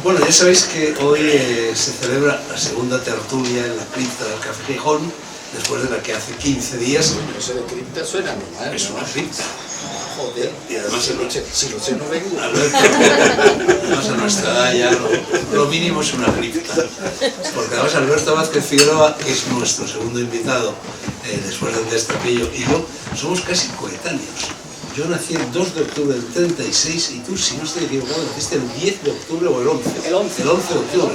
Bueno, ya sabéis que hoy se celebra la segunda tertulia en la cripta del Café Gijón, después de la que hace 15 días... Bueno, eso de cripta suena normal, es ¿no? una cripta. Joder, Y además si lo sé no vengo. Además a nuestra edad ya lo mínimo es una cripta. Porque además Alberto Vázquez Figueroa, que es nuestro segundo invitado, después del Destapillo, y yo, somos casi coetáneos. Yo nací el 2 de octubre del 36 y tú, si no estoy equivocado, naciste el 10 de octubre o el 11. El 11. El 11 de octubre.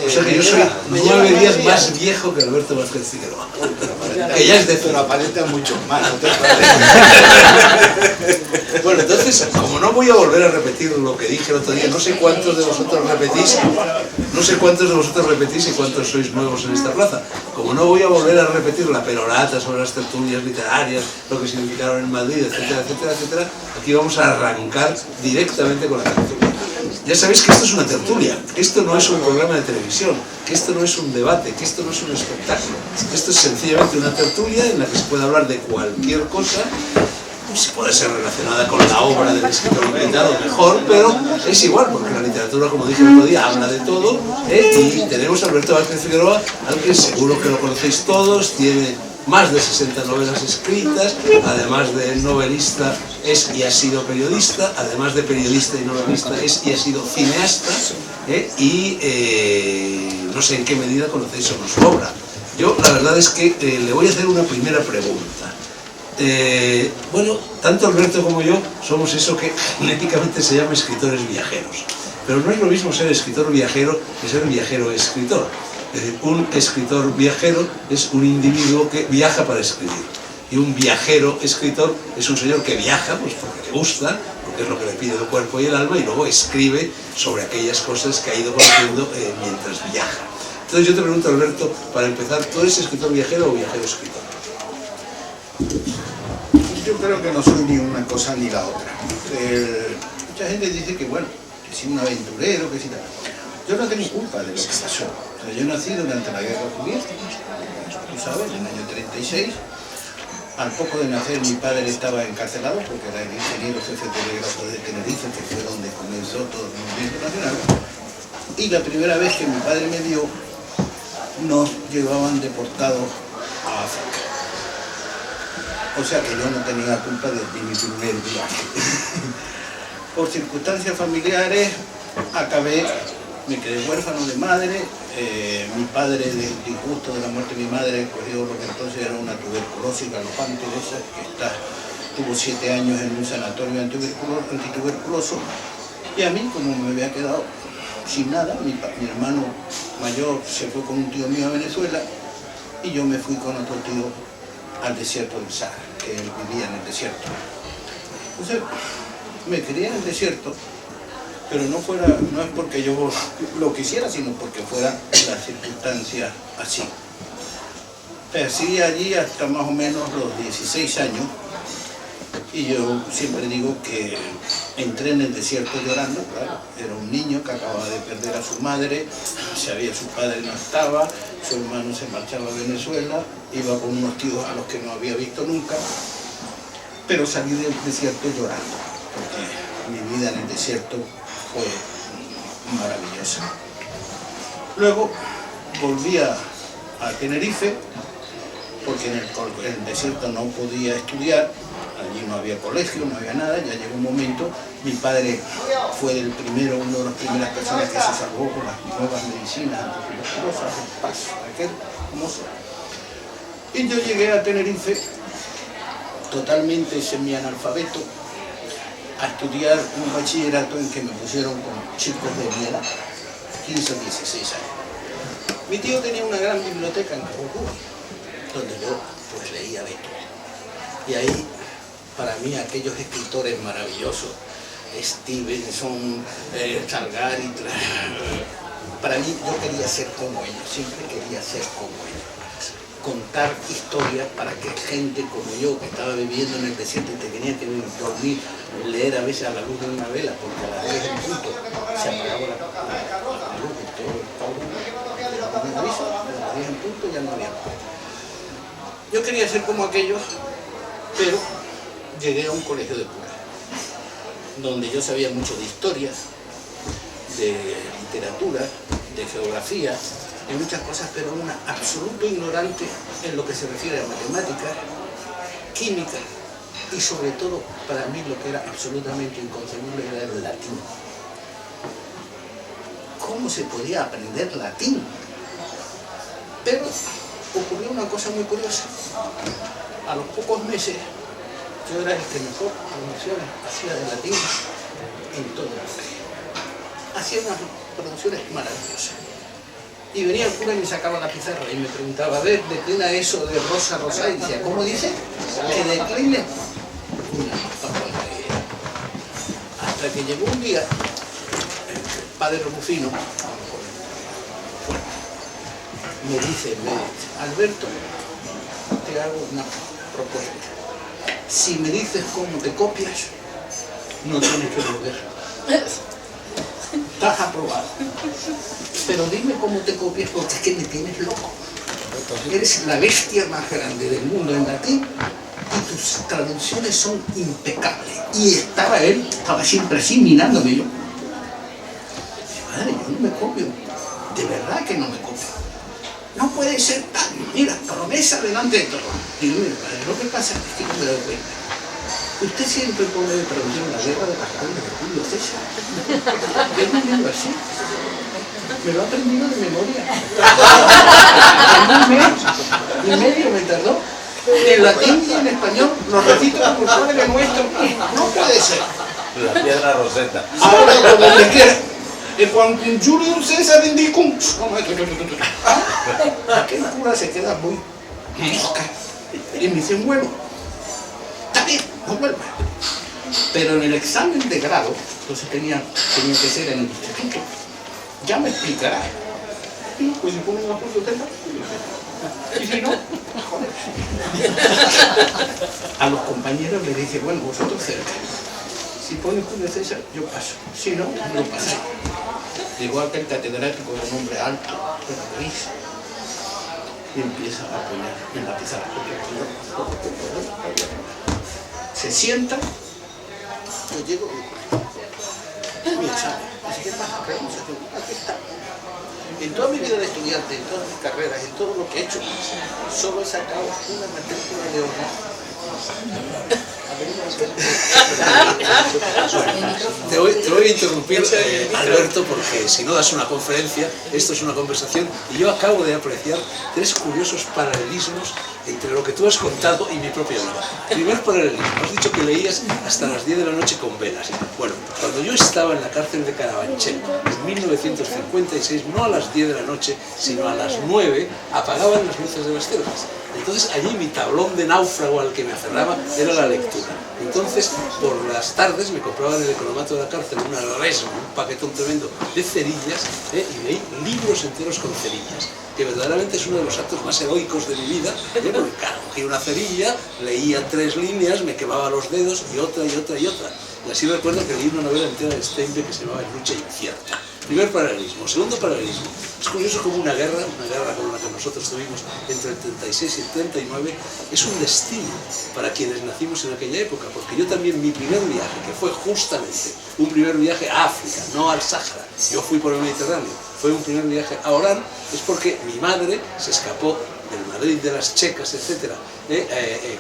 O sea que yo soy 9 días más viejo que Alberto Vázquez Figueroa. Que ya es de... Pero aparenta mucho más, ¿no te Bueno, entonces, como no voy a volver a repetir lo que dije el otro día, no sé cuántos de vosotros repetís y cuántos sois nuevos en esta plaza. Como no voy a volver a repetir la perorata sobre las tertulias literarias, lo que significaron en Madrid, etcétera, etcétera, etcétera, aquí vamos a arrancar directamente con la tertulia. Ya sabéis que esto es una tertulia, que esto no es un programa de televisión, que esto no es un debate, que esto no es un espectáculo. Esto es sencillamente una tertulia en la que se puede hablar de cualquier cosa. Si puede ser relacionada con la obra del escritor invitado, mejor, pero es igual, porque la literatura, como dije el otro día, habla de todo, y tenemos a Alberto Vázquez Figueroa, al que seguro que lo conocéis todos, tiene más de 60 novelas escritas, además de novelista, es y ha sido periodista, además de periodista y novelista, es y ha sido cineasta, no sé en qué medida conocéis su obra. Yo, la verdad es que le voy a hacer una primera pregunta. Bueno, tanto Alberto como yo somos eso que genéticamente se llama escritores viajeros. Pero no es lo mismo ser escritor viajero que ser viajero escritor. Es decir, un escritor viajero es un individuo que viaja para escribir. Y un viajero escritor es un señor que viaja pues porque le gusta, porque es lo que le pide el cuerpo y el alma, y luego escribe sobre aquellas cosas que ha ido conociendo mientras viaja. Entonces yo te pregunto, Alberto, para empezar, ¿tú eres escritor viajero o viajero escritor? Yo creo que no soy ni una cosa ni la otra. Mucha gente dice que, bueno, que soy un aventurero, que sí tal. Yo no tengo culpa de lo que pasó. O sea, yo nací durante la Guerra Civil, tú sabes, en el año 36. Al poco de nacer mi padre estaba encarcelado porque era el ingeniero jefe de telégrafo de Tenerife, que fue donde comenzó todo el movimiento nacional. Y la primera vez que mi padre me vio, nos llevaban deportados a África. O sea que yo no tenía culpa de mi primer viaje. Por circunstancias familiares me quedé huérfano de madre. Mi padre, del disgusto de la muerte de mi madre, cogió lo que entonces era una tuberculosis galopante de esa, que tuvo 7 años en un sanatorio antituberculoso. Y a mí, como me había quedado sin nada, mi hermano mayor se fue con un tío mío a Venezuela y yo me fui con otro tío al desierto del Sahara, que él vivía en el desierto. Entonces, me crié en el desierto, pero no es porque yo lo quisiera, sino porque fueran las circunstancias así. Persiguí allí hasta más o menos los 16 años, y yo siempre digo que entré en el desierto llorando, claro. Era un niño que acababa de perder a su madre, su padre no estaba, su hermano se marchaba a Venezuela, iba con unos tíos a los que no había visto nunca, pero salí del desierto llorando, porque mi vida en el desierto fue maravillosa. Luego volví a Tenerife, porque en el desierto no podía estudiar. Allí no había colegio, no había nada. Ya llegó un momento, mi padre fue una de las primeras personas que se salvó con las nuevas medicinas antituberculosas, el paso, aquel famoso. Y yo llegué a Tenerife totalmente semianalfabeto a estudiar un bachillerato en que me pusieron con chicos de mi edad, 15 o 16 años. Mi tío tenía una gran biblioteca en Cabo Cuba, donde yo pues leía de todo. Y ahí, para mí, aquellos escritores maravillosos, Stevenson, Salgari, para mí yo quería ser como ellos, siempre quería ser como ellos. Contar historias para que gente como yo, que estaba viviendo en el desierto y te tenía que dormir, leer a veces a la luz de una vela, porque a las 10 en punto se apagaba la luz de todo el pueblo. A las 10 en punto ya no había luz. Yo quería ser como aquellos, pero llegué a un colegio de cura, donde yo sabía mucho de historias, de literatura, de geografía, de muchas cosas, pero un absoluto ignorante en lo que se refiere a matemáticas, química y sobre todo, para mí lo que era absolutamente inconcebible era el latín. ¿Cómo se podía aprender latín? Pero ocurrió una cosa muy curiosa. A los pocos meses, yo era el que mejor traducciones hacía de latín en todo el mundo. Hacía unas traducciones maravillosas. Y venía el cura y me sacaba la pizarra y me preguntaba, a ver, declina eso de Rosa Rosa, y decía, ¿cómo dice? Que decline. Hasta que llegó un día, el padre Rufino, me dice, Alberto, te hago una propuesta. Si me dices cómo te copias, no tienes que volver. Estás aprobado. Pero dime cómo te copias porque es que me tienes loco. Eres la bestia más grande del mundo en latín y tus traducciones son impecables. Y estaba él, estaba siempre así mirándome yo. Madre, yo no me copio. De verdad que no me copio. No puede ser tan, mira, promesa delante de todo. Digo, mira, padre, lo que pasa es que no me doy cuenta. Usted siempre pone de traducción la guerra de las grandes de Julio César. Yo no digo así. Me lo he aprendido de memoria. En un mes y medio me tardó. En latín y en español lo recito como el Padre Nuestro. No puede ser. La piedra roseta. Ahora como me quiera. Cuando Julius César indicum. Aquel cura se queda muy mosca. Y me dice, bueno, está bien, no vuelva. Pero en el examen de grado, entonces tenía que ser en el instituto, ya me explicará. Y pues si ponen a Julio César, y si no, joder. A los compañeros les dije, bueno, vosotros cerca. Si ponen Julio César, yo paso. Si no, no pasáis. Igual que el catedrático de un hombre alto, pero gris. Y empieza a poner en la pizarra. Se sienta, yo llego y mi examen. Así que pasa, aquí está. En toda mi vida de estudiante, en todas mis carreras, en todo lo que he hecho, solo he sacado una matrícula de honor. Te voy a interrumpir, Alberto, porque si no das una conferencia, esto es una conversación, y yo acabo de apreciar 3 curiosos paralelismos entre lo que tú has contado y mi propia vida. Primer paralelismo, has dicho que leías hasta las 10 de la noche con velas. Bueno, cuando yo estaba en la cárcel de Carabanchel, en 1956, no a las 10 de la noche, sino a las 9, apagaban las luces de las celdas. Entonces allí mi tablón de náufrago al que me aferraba era la lectura. Entonces por las tardes me compraba en el economato de la cárcel una resma, un paquetón tremendo de cerillas, y leí libros enteros con cerillas, que verdaderamente es uno de los actos más heroicos de mi vida, porque claro, cogí una cerilla, leía 3 líneas, me quemaba los dedos y otra y otra y otra. Y así recuerdo que leí una novela entera de Steinbeck que se llamaba Lucha Incierta. Primer paralelismo. Segundo paralelismo. Es curioso como una guerra como la que nosotros tuvimos entre el 36 y el 39, es un destino para quienes nacimos en aquella época, porque yo también, mi primer viaje, que fue justamente un primer viaje a África, no al Sáhara, yo fui por el Mediterráneo, fue un primer viaje a Orán, es porque mi madre se escapó del Madrid, de las Checas, etc.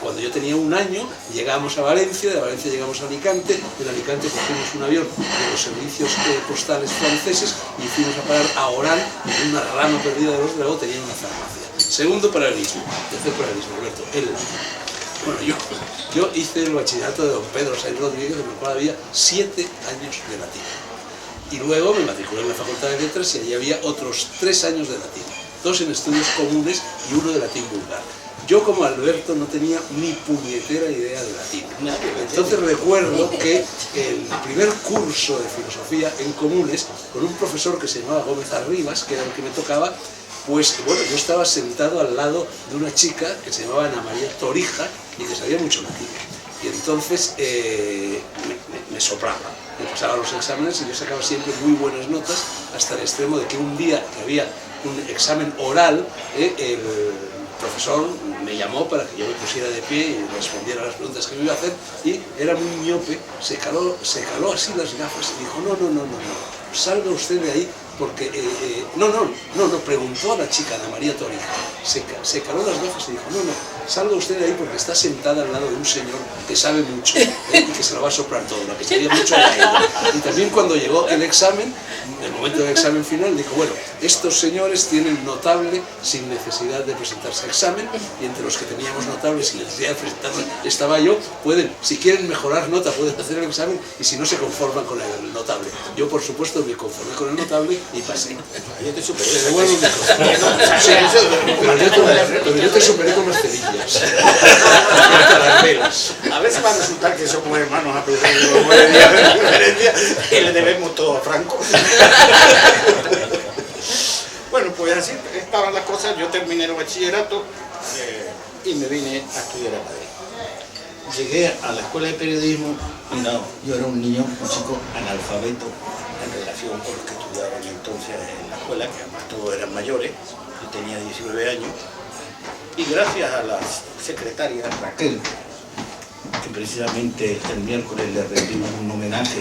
Cuando yo tenía 1 año, llegamos a Valencia, de Valencia llegamos a Alicante, de Alicante cogimos un avión de los servicios postales franceses y fuimos a parar a Orán, en una rama perdida de los Dragó, tenían una farmacia. Segundo paralelismo. Tercer paralelismo, Alberto. Bueno, yo hice el bachillerato de don Pedro Sainz Rodríguez, en el cual había 7 años de latín. Y luego me matriculé en la Facultad de Letras y allí había otros 3 años de latín. 2 en estudios comunes y 1 de latín vulgar. Yo como Alberto no tenía ni puñetera idea de latín. Entonces recuerdo que el primer curso de filosofía en comunes, con un profesor que se llamaba Gómez Arribas, que era el que me tocaba, pues bueno, yo estaba sentado al lado de una chica que se llamaba Ana María Torija y que sabía mucho latín. Y entonces me soplaba, me pasaba los exámenes y yo sacaba siempre muy buenas notas, hasta el extremo de que un día que había un examen oral, profesor me llamó para que yo me pusiera de pie y respondiera a las preguntas que me iba a hacer, y era muy miope, se caló así las gafas y dijo, no, salga usted de ahí, porque, no, preguntó a la chica, Ana María Torija, se caló las gafas y dijo, no, salga usted de ahí porque está sentada al lado de un señor que sabe mucho, y que se la va a soplar todo, la que sabía mucho era ella. Y también cuando llegó el examen, el momento del examen final, dijo, bueno, estos señores tienen notable sin necesidad de presentarse a examen, y entre los que teníamos notable sin necesidad de presentarse estaba yo, pueden, si quieren mejorar nota, pueden hacer el examen, y si no se conforman con el notable. Yo, por supuesto, me conformé con el notable y pasé. Yo te superé. Te devuelvo el micrófono. Sí, pero yo te superé con las cerillas. Con las velas. A veces va a resultar que somos hermanos a pesar de los 9 días de diferencia y le debemos todo a Franco. Bueno, pues así estaban las cosas. Yo terminé el bachillerato y me vine a estudiar a Madrid. Llegué a la escuela de periodismo y no, yo era un chico analfabeto en relación con los que estudiaban entonces en la escuela, que además todos eran mayores, yo tenía 19 años, y gracias a la secretaria Raquel, que precisamente el miércoles le rendimos un homenaje,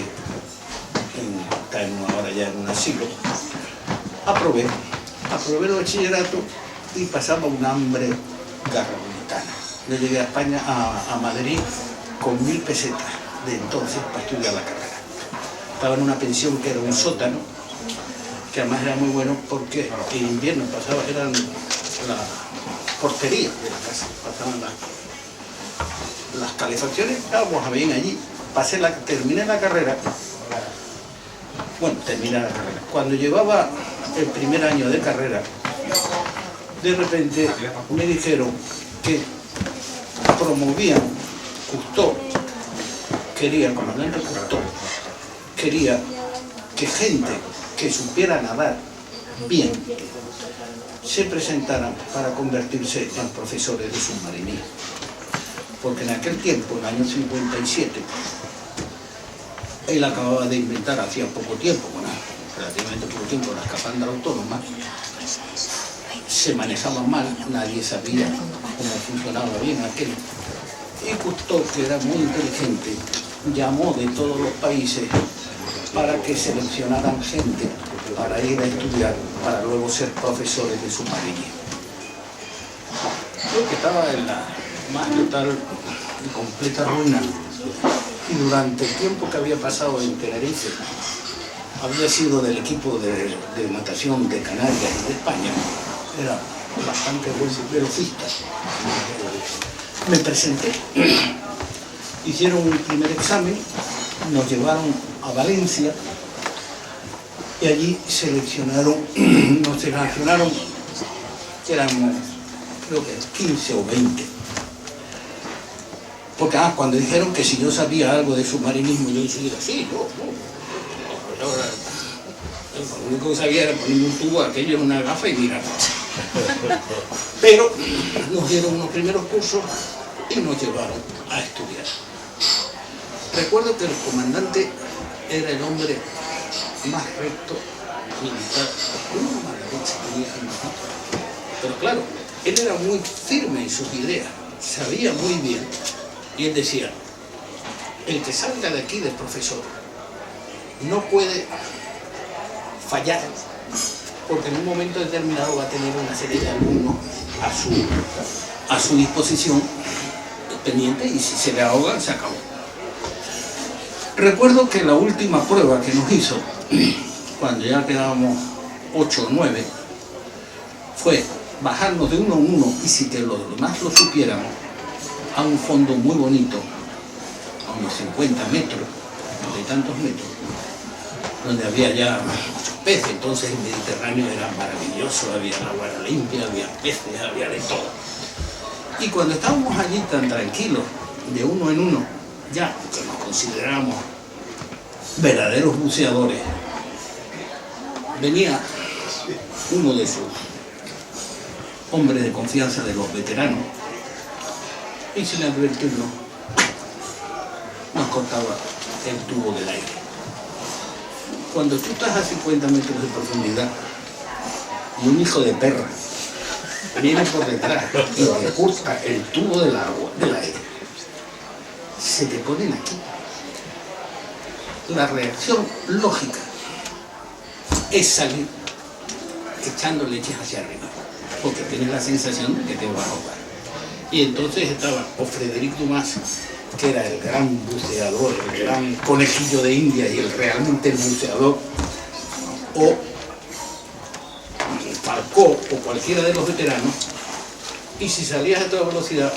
está ahora ya en un asilo, aprobé el bachillerato y pasaba un hambre garramonetana. Yo llegué a España, a Madrid, con 1000 pesetas de entonces para estudiar la carrera. Estaba en una pensión que era un sótano, que además era muy bueno porque en invierno eran la portería de la casa, pasaban las calefacciones, estábamos a bien allí. Terminé la carrera. Cuando llevaba el primer año de carrera, de repente me dijeron que promovían el comandante Cousteau quería que gente que supiera nadar bien se presentaran para convertirse en profesores de submarinismo. Porque en aquel tiempo, en el año 57, él acababa de inventar, hacía poco tiempo, relativamente poco tiempo, la escafandra autónoma, se manejaban mal, nadie sabía cómo funcionaba bien aquel. Y Cousteau, que era muy inteligente, llamó de todos los países para que seleccionaran gente para ir a estudiar, para luego ser profesores de submarinismo. Yo que estaba en la más total y completa ruina, y durante el tiempo que había pasado en Tenerife, había sido del equipo de natación de Canarias y de España, era bastante buen velocista. Me presenté, hicieron un primer examen, nos llevaron a Valencia y allí nos seleccionaron, éramos creo que 15 o 20. Porque cuando dijeron que si yo sabía algo de submarinismo, yo enseguida, sí, yo. Lo único que sabía era poner un tubo, aquello en una gafa y mirar. Pero nos dieron unos primeros cursos y nos llevaron a estudiar. Recuerdo que el comandante era el hombre más recto, militar, una mala leche tenía el maldito. Pero claro, él era muy firme en sus ideas, sabía muy bien, y él decía, el que salga de aquí de profesor no puede fallar, porque en un momento determinado va a tener una serie de alumnos a su disposición pendiente, y si se le ahogan, se acabó. Recuerdo que la última prueba que nos hizo, cuando ya quedábamos 8 o 9, fue bajarnos de 1 en 1, y si que los demás lo supiéramos, a un fondo muy bonito, a unos 50 metros, de tantos metros, donde había ya muchos peces. Entonces el Mediterráneo era maravilloso, había agua limpia, había peces, había de todo. Y cuando estábamos allí tan tranquilos, de 1 en 1, ya que nos consideramos verdaderos buceadores, venía uno de sus hombres de confianza de los veteranos y sin advertirnos nos cortaba el tubo del aire. Cuando tú estás a 50 metros de profundidad y un hijo de perra viene por detrás y te corta el tubo del agua, del aire, se te ponen aquí. La reacción lógica es salir echando leches hacia arriba, porque tienes la sensación de que te vas a ahogar. Y entonces estaba o Frédéric Dumas, que era el gran buceador, el gran conejillo de India y realmente el buceador, o Falcó o cualquiera de los veteranos, y si salías a toda velocidad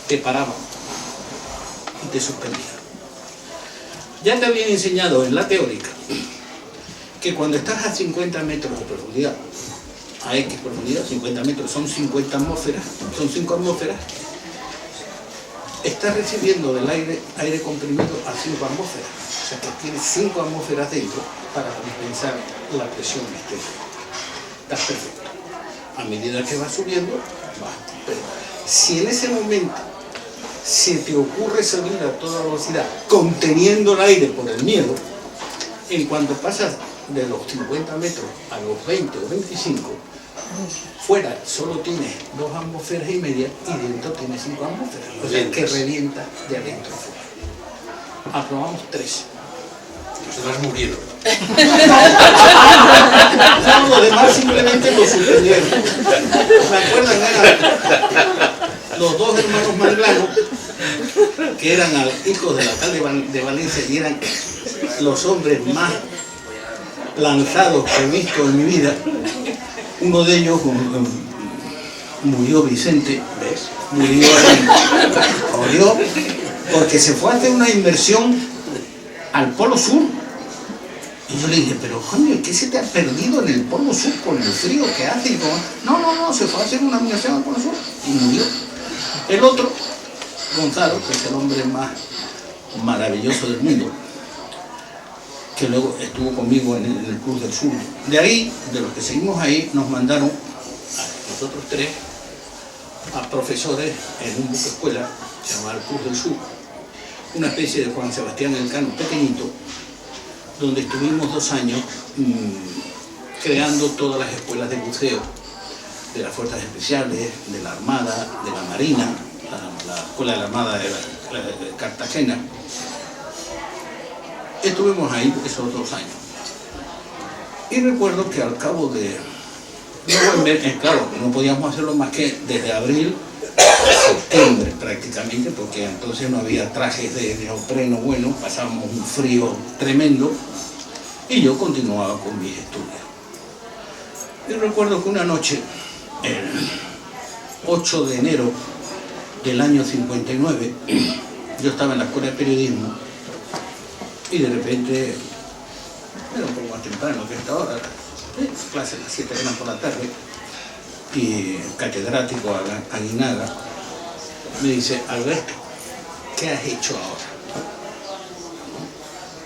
te paraban y te suspendían. Ya te habían enseñado en la teórica que cuando estás a 50 metros de profundidad, a X profundidad, 50 metros son 50 atmósferas, son 5 atmósferas, estás recibiendo del aire comprimido a 5 atmósferas. O sea que tienes 5 atmósferas dentro para compensar la presión exterior. Estás perfecto. A medida que vas subiendo, vas. Pero si en ese momento se te ocurre salir a toda velocidad, conteniendo el aire por el miedo, en cuanto pasas de los 50 metros a los 20 o 25, fuera solo tienes 2 atmósferas y media y dentro tienes 5 atmósferas. O sea que revienta de adentro afuera. Aprobamos 3. Los demás murieron. No, los demás simplemente lo suspendieron. ¿Me acuerdan? Eran los 2 hermanos Manglano, que eran hijos del alcalde de Valencia y eran los hombres más lanzados que he visto en mi vida. Uno de ellos murió, Vicente, ¿ves? Murió porque se fue a hacer una inversión al Polo Sur. Y yo le dije, pero coño, ¿qué se te ha perdido en el Polo Sur con el frío que hace? Y como, no, se fue a hacer una inversión al Polo Sur y murió. El otro, Gonzalo, que es el hombre más maravilloso del mundo, que luego estuvo conmigo en el Cruz del Sur. De ahí, de los que seguimos ahí, nos mandaron a nosotros 3 a profesores en un buque escuela llamado el Cruz del Sur, una especie de Juan Sebastián Elcano pequeñito, donde estuvimos 2 años creando todas las escuelas de buceo de las fuerzas especiales, de la Armada, de la Marina, la Escuela de la Armada de Cartagena. Estuvimos ahí esos 2 años. Y recuerdo que al cabo de... claro, no podíamos hacerlo más que desde abril a septiembre prácticamente, porque entonces no había trajes de neopreno bueno, pasábamos un frío tremendo, y yo continuaba con mis estudios. Y recuerdo que una noche, el 8 de enero del año 59, yo estaba en la escuela de periodismo, y de repente, era un poco más temprano que esta hora, clase a las 7 de la tarde, y catedrático Aguinaga me dice, Alberto, ¿qué has hecho ahora?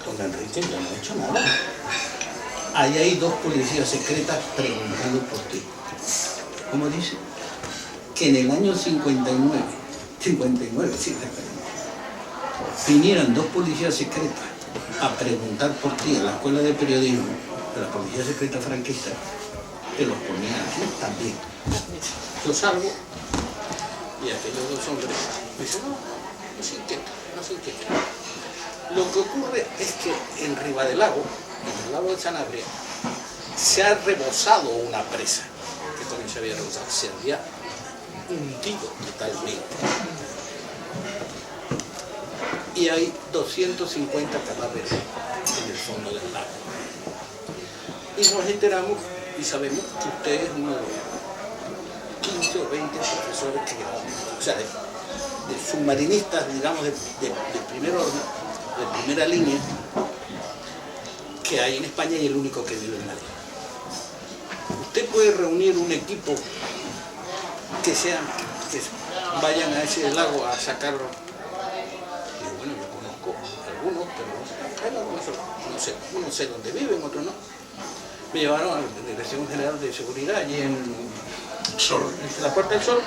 Don Enrique, yo no he hecho nada. Ahí hay 2 policías secretas preguntando por ti. ¿Cómo dice? Que en el año 59, sí, exactamente, vinieran 2 policías secretas a preguntar por ti en la escuela de periodismo de la policía secreta franquista, que los ponían aquí también. Yo salgo y aquellos 2 hombres me dicen, no se inquieten. Lo que ocurre es que en Ribadelago, en el lago de Sanabria, se ha rebosado una presa, que también se había rebosado, se había hundido totalmente. Y hay 250 cadáveres en el fondo del lago. Y nos enteramos y sabemos que usted es uno de los 15 o 20 profesores que quedaron, o sea, de submarinistas, digamos, de primera línea que hay en España y el único que vive en Madrid. Usted puede reunir un equipo que vayan a ese lago a sacarlo. Y bueno, yo conozco algunos, pero no sé dónde viven, otros no. Me llevaron a la Dirección General de Seguridad allí en la Puerta del Sol.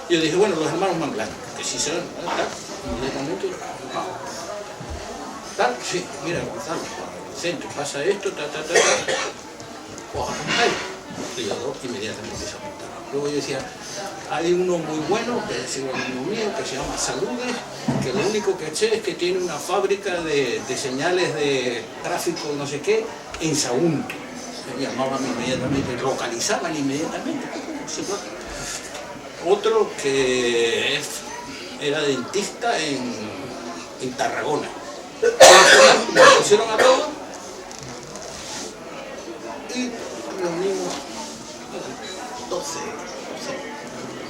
Y yo dije, bueno, los hermanos Manglano, que sí se ven, inmediatamente, tal, sí, mira, Gonzalo, Vicente, pasa esto, Y los dos inmediatamente se apuntaron. Luego yo decía, hay uno muy bueno, que es el amigo mío, que se llama Saludes, que lo único que sé es que tiene una fábrica de señales de tráfico, no sé qué, en Sagunto. Me llamaban inmediatamente, localizaban inmediatamente. Otro que era dentista en Tarragona. Me pusieron a todos y reunimos 12,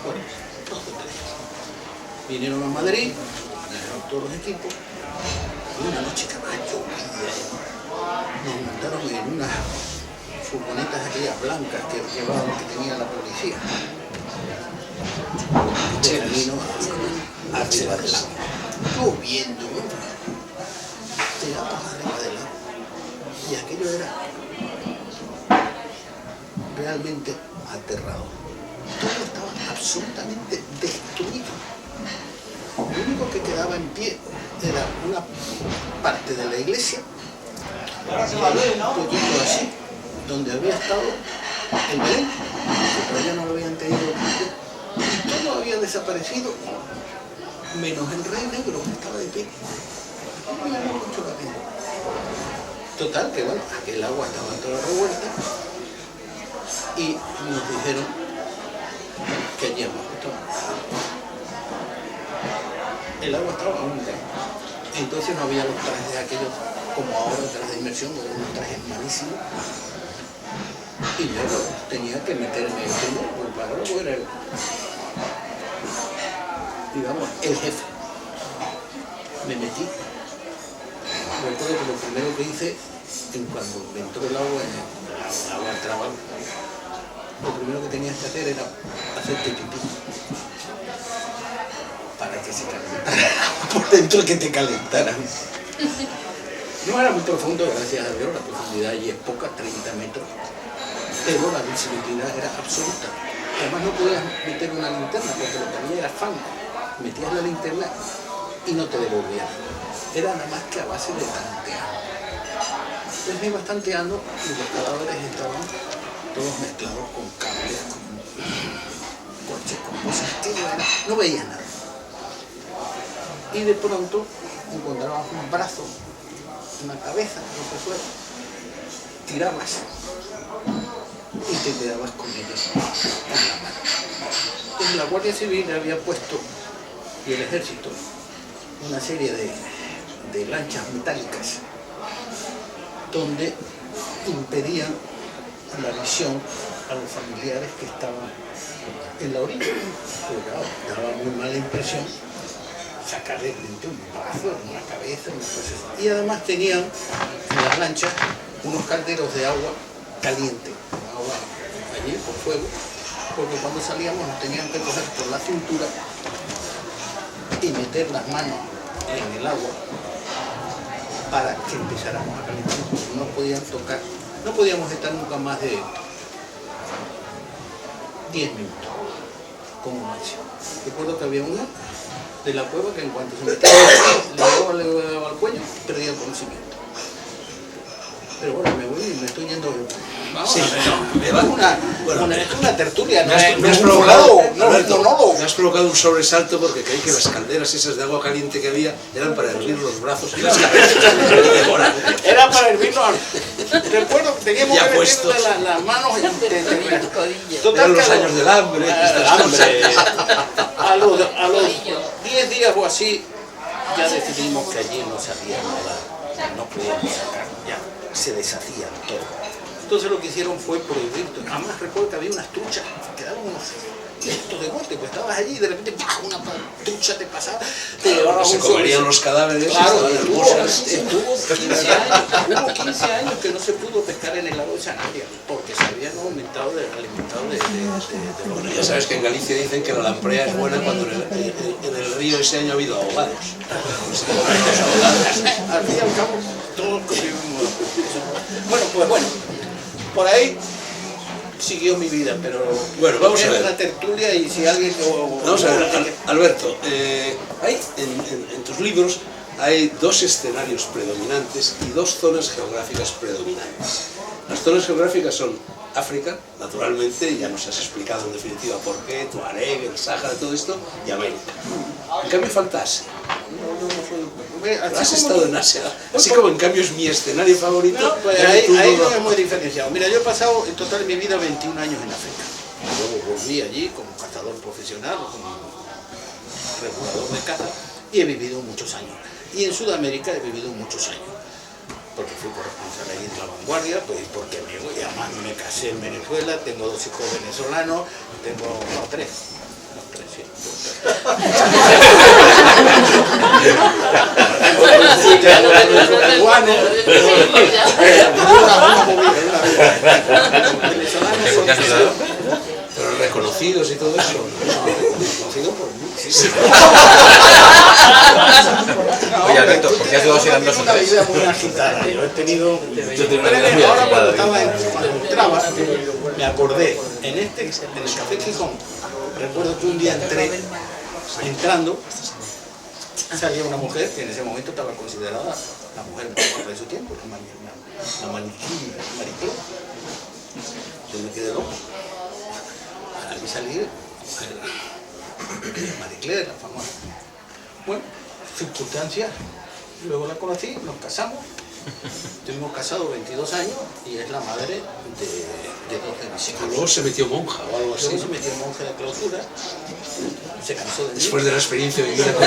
bueno, 12, 13. Vinieron a Madrid, trajeron todos los equipos, y una noche que más llovía, nos montaron en unas furgonetas aquellas blancas que llevaban, que tenía la policía. De camino arriba del lago. Lloviendo, llegamos arriba del lago. Y aquello era realmente aterrador. Todo estaba absolutamente destruido. Lo único que quedaba en pie era una parte de la iglesia, un poquito así, donde había estado el Belén, que todavía no lo habían tenido, y todo había desaparecido, menos el Rey Negro que estaba de pie. Me llamó mucho la atención. Total, que bueno, aquel agua estaba toda revuelta y nos dijeron que allí abajo estaba. El agua estaba húmeda. Entonces no había los trajes aquellos como ahora, trajes de inmersión, eran unos trajes malísimos. Y yo tenía que meterme en el porque para luego era digamos, el jefe. Me metí. Recuerdo que lo primero que hice, cuando me entró el agua, el agua entraba, lo primero que tenías que hacer era hacerte pipí. Para que se calentara por dentro, que te calentaran. No era muy profundo, gracias a Dios, la profundidad allí es poca, 30 metros, pero la visibilidad era absoluta. Además no podías meter una linterna porque lo que había era fango. Metías la linterna y no te devolvías. Era nada más que a base de tantear. Entonces me iba tanteando y los cadáveres estaban todos mezclados con cables, con coches, con cosas que no veías nada. Y de pronto encontrabas un brazo, una cabeza, lo que fuera, tirabas y te quedabas con ellos en la mano. Entonces la Guardia Civil había puesto, y el Ejército, una serie de lanchas metálicas donde impedían la visión a los familiares que estaban en la orilla. Porque claro, daba muy mala impresión sacarle un brazo, una cabeza, una cosa así. Y además tenían en las lanchas unos calderos de agua caliente, agua allí por fuego, porque cuando salíamos nos tenían que coger por la cintura y meter las manos en el agua para que empezáramos a calentar, porque no podían tocar, no podíamos estar nunca más de 10 minutos como máximo. Recuerdo que había uno de la cueva que en cuanto se metía le daba al cuello, perdía el conocimiento. Pero bueno, me voy y me estoy yendo. Vamos, Sí, es una tertulia, me has provocado un sobresalto porque creí que las calderas esas de agua caliente que había eran para hervir los brazos y las cabezas. Era para hervirnos. Recuerdo que teníamos Ya que puestos. meterle las manos Codillas. Eran los años del hambre. A los 10 días o así ya decidimos que allí no salía nada, no podíamos sacar, ya se deshacían todo. Entonces lo que hicieron fue prohibir. Además recuerdo que había unas truchas, quedaban unos estos de corte, pues estabas allí y de repente ¡pah! Una trucha te pasaba, te llevabas Se un comerían los cadáveres. Claro, y estaban hermosas. hubo 15 años que no se pudo pescar en el lago de Sanabria porque se habían alimentado de los Bueno, ya sabes que en Galicia dicen que la lamprea es buena cuando en el río ese año ha habido ahogados. Al fin y al cabo, todos convivimos. Bueno, pues bueno, por ahí siguió mi vida, pero Bueno, vamos a ver. una tertulia y si alguien... Vamos a ver, Alberto, hay en tus libros hay dos escenarios predominantes y dos zonas geográficas predominantes. Las zonas geográficas son África, naturalmente, ya nos has explicado en definitiva por qué, Tuareg, el Sáhara, todo esto, y América. En cambio falta Asia. Has estado en Asia, así como en cambio es mi escenario favorito. No, pues ahí nos hemos diferenciado. Mira, yo he pasado en total mi vida 21 años en África. Luego volví allí como cazador profesional, como regulador de caza, y he vivido muchos años. Y en Sudamérica he vivido muchos años. Porque fui corresponsal ahí de La Vanguardia, pues porque y además me casé en Venezuela, tengo 2 hijos venezolanos, tengo, no, 3. No, 3, sí. Pero reconocidos y todo eso. Reconocido por mí. Sí. Oye, Alberto, ¿por qué has ido llegando una vida muy agitada. Yo he tenido... Yo tengo una vida muy Ahora cuando agitada. entraba, me acordé, en el Café Gijón, recuerdo que un día entrando, salía una mujer que en ese momento estaba considerada la mujer más guapa de su tiempo, la maniquí, Mariclé. Yo me quedé loco. Al salir, Mariclé, la famosa. Bueno, circunstancias, luego la conocí, nos casamos, estuvimos casados 22 años y es la madre de 2 de mis hijos. Luego se metió monja o algo así. Luego se metió monja de clausura, se cansó de mí. Después de la experiencia vivida con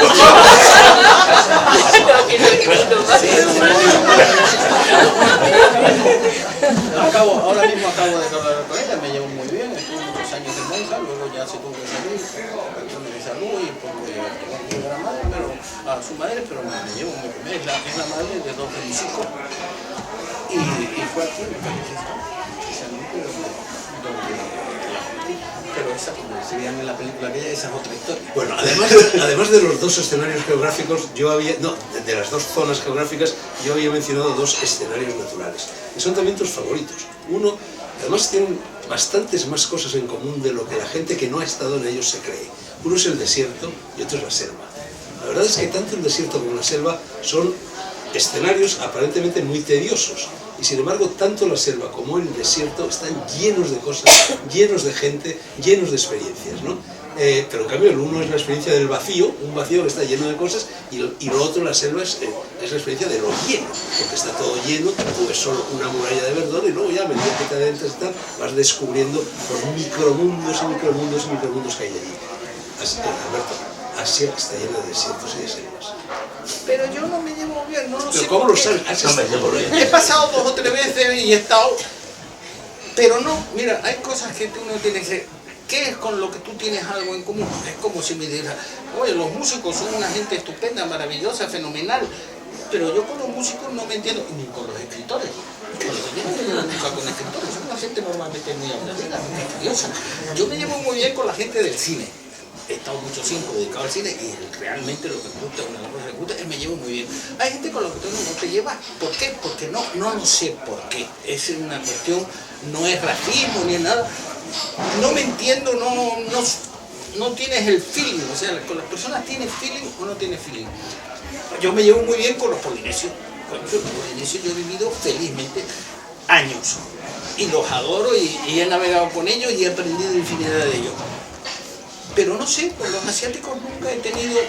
ahora mismo acabo de hablar con ella, me llevo muy bien, estuve muchos años de monja, luego ya se tuvo que salir por cuestiones de salud y porque no a la madre, pero a su madre, pero me llevo muy bien, es la madre de 2 de mis hijos y fue aquí en el especialmente pero esa, como decían en la película aquella, esa es otra historia. Bueno, además de los 2 escenarios geográficos, de las 2 zonas geográficas, yo había mencionado 2 escenarios naturales, que son también tus favoritos. Uno, además tienen bastantes más cosas en común de lo que la gente que no ha estado en ellos se cree. Uno es el desierto y otro es la selva. La verdad es que tanto el desierto como la selva son escenarios aparentemente muy tediosos. Y sin embargo, tanto la selva como el desierto están llenos de cosas, llenos de gente, llenos de experiencias, ¿no? Pero en cambio el uno es la experiencia del vacío, un vacío que está lleno de cosas, y lo otro, la selva, es la experiencia de lo lleno, porque está todo lleno, tú ves solo una muralla de verdor y luego ya, a medida que te adentras y tal, vas descubriendo los micromundos y micromundos y micromundos que hay allí. Así que, Alberto, Asia está llena de desiertos y de selvas. Pero yo no me llevo bien, no lo sé. ¿Pero cómo lo sabes? He pasado 2 o 3 veces y he estado... Pero no, mira, hay cosas que uno tiene que... ¿Qué es con lo que tú tienes algo en común? Es como si me dijera, oye, los músicos son una gente estupenda, maravillosa, fenomenal, pero yo con los músicos no me entiendo, ni con los escritores. Con los que nunca con escritores, son una gente normalmente muy aburrida, muy fastidiosa. Yo me llevo muy bien con la gente del cine. He estado mucho tiempo dedicado al cine y realmente lo que me gusta, una de las cosas que me gusta, es me llevo muy bien. Hay gente con la que tú no te llevas. ¿Por qué? Porque no lo sé por qué. Es una cuestión, no es racismo ni nada. No me entiendo, no tienes el feeling. O sea, con las personas tienes feeling o no tienes feeling. Yo me llevo muy bien con los polinesios. Con los polinesios yo he vivido felizmente años. Y los adoro y he navegado con ellos y he aprendido infinidad de ellos. Pero no sé, con los asiáticos nunca he tenido,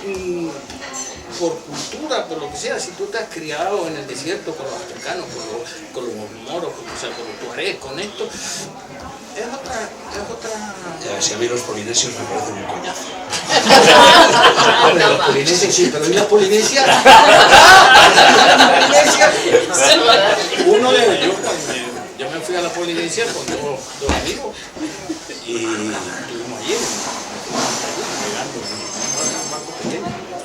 por cultura, por lo que sea, si tú te has criado en el desierto con los africanos, con los moros, con los tuareg, con esto, es otra... Ya, si a mí los polinesios me parecen un coñazo. Los polinesios sí, pero ¿y las polinesias? Uno de ellos, yo me fui a la Polinesia con 2 amigos y estuvimos allí.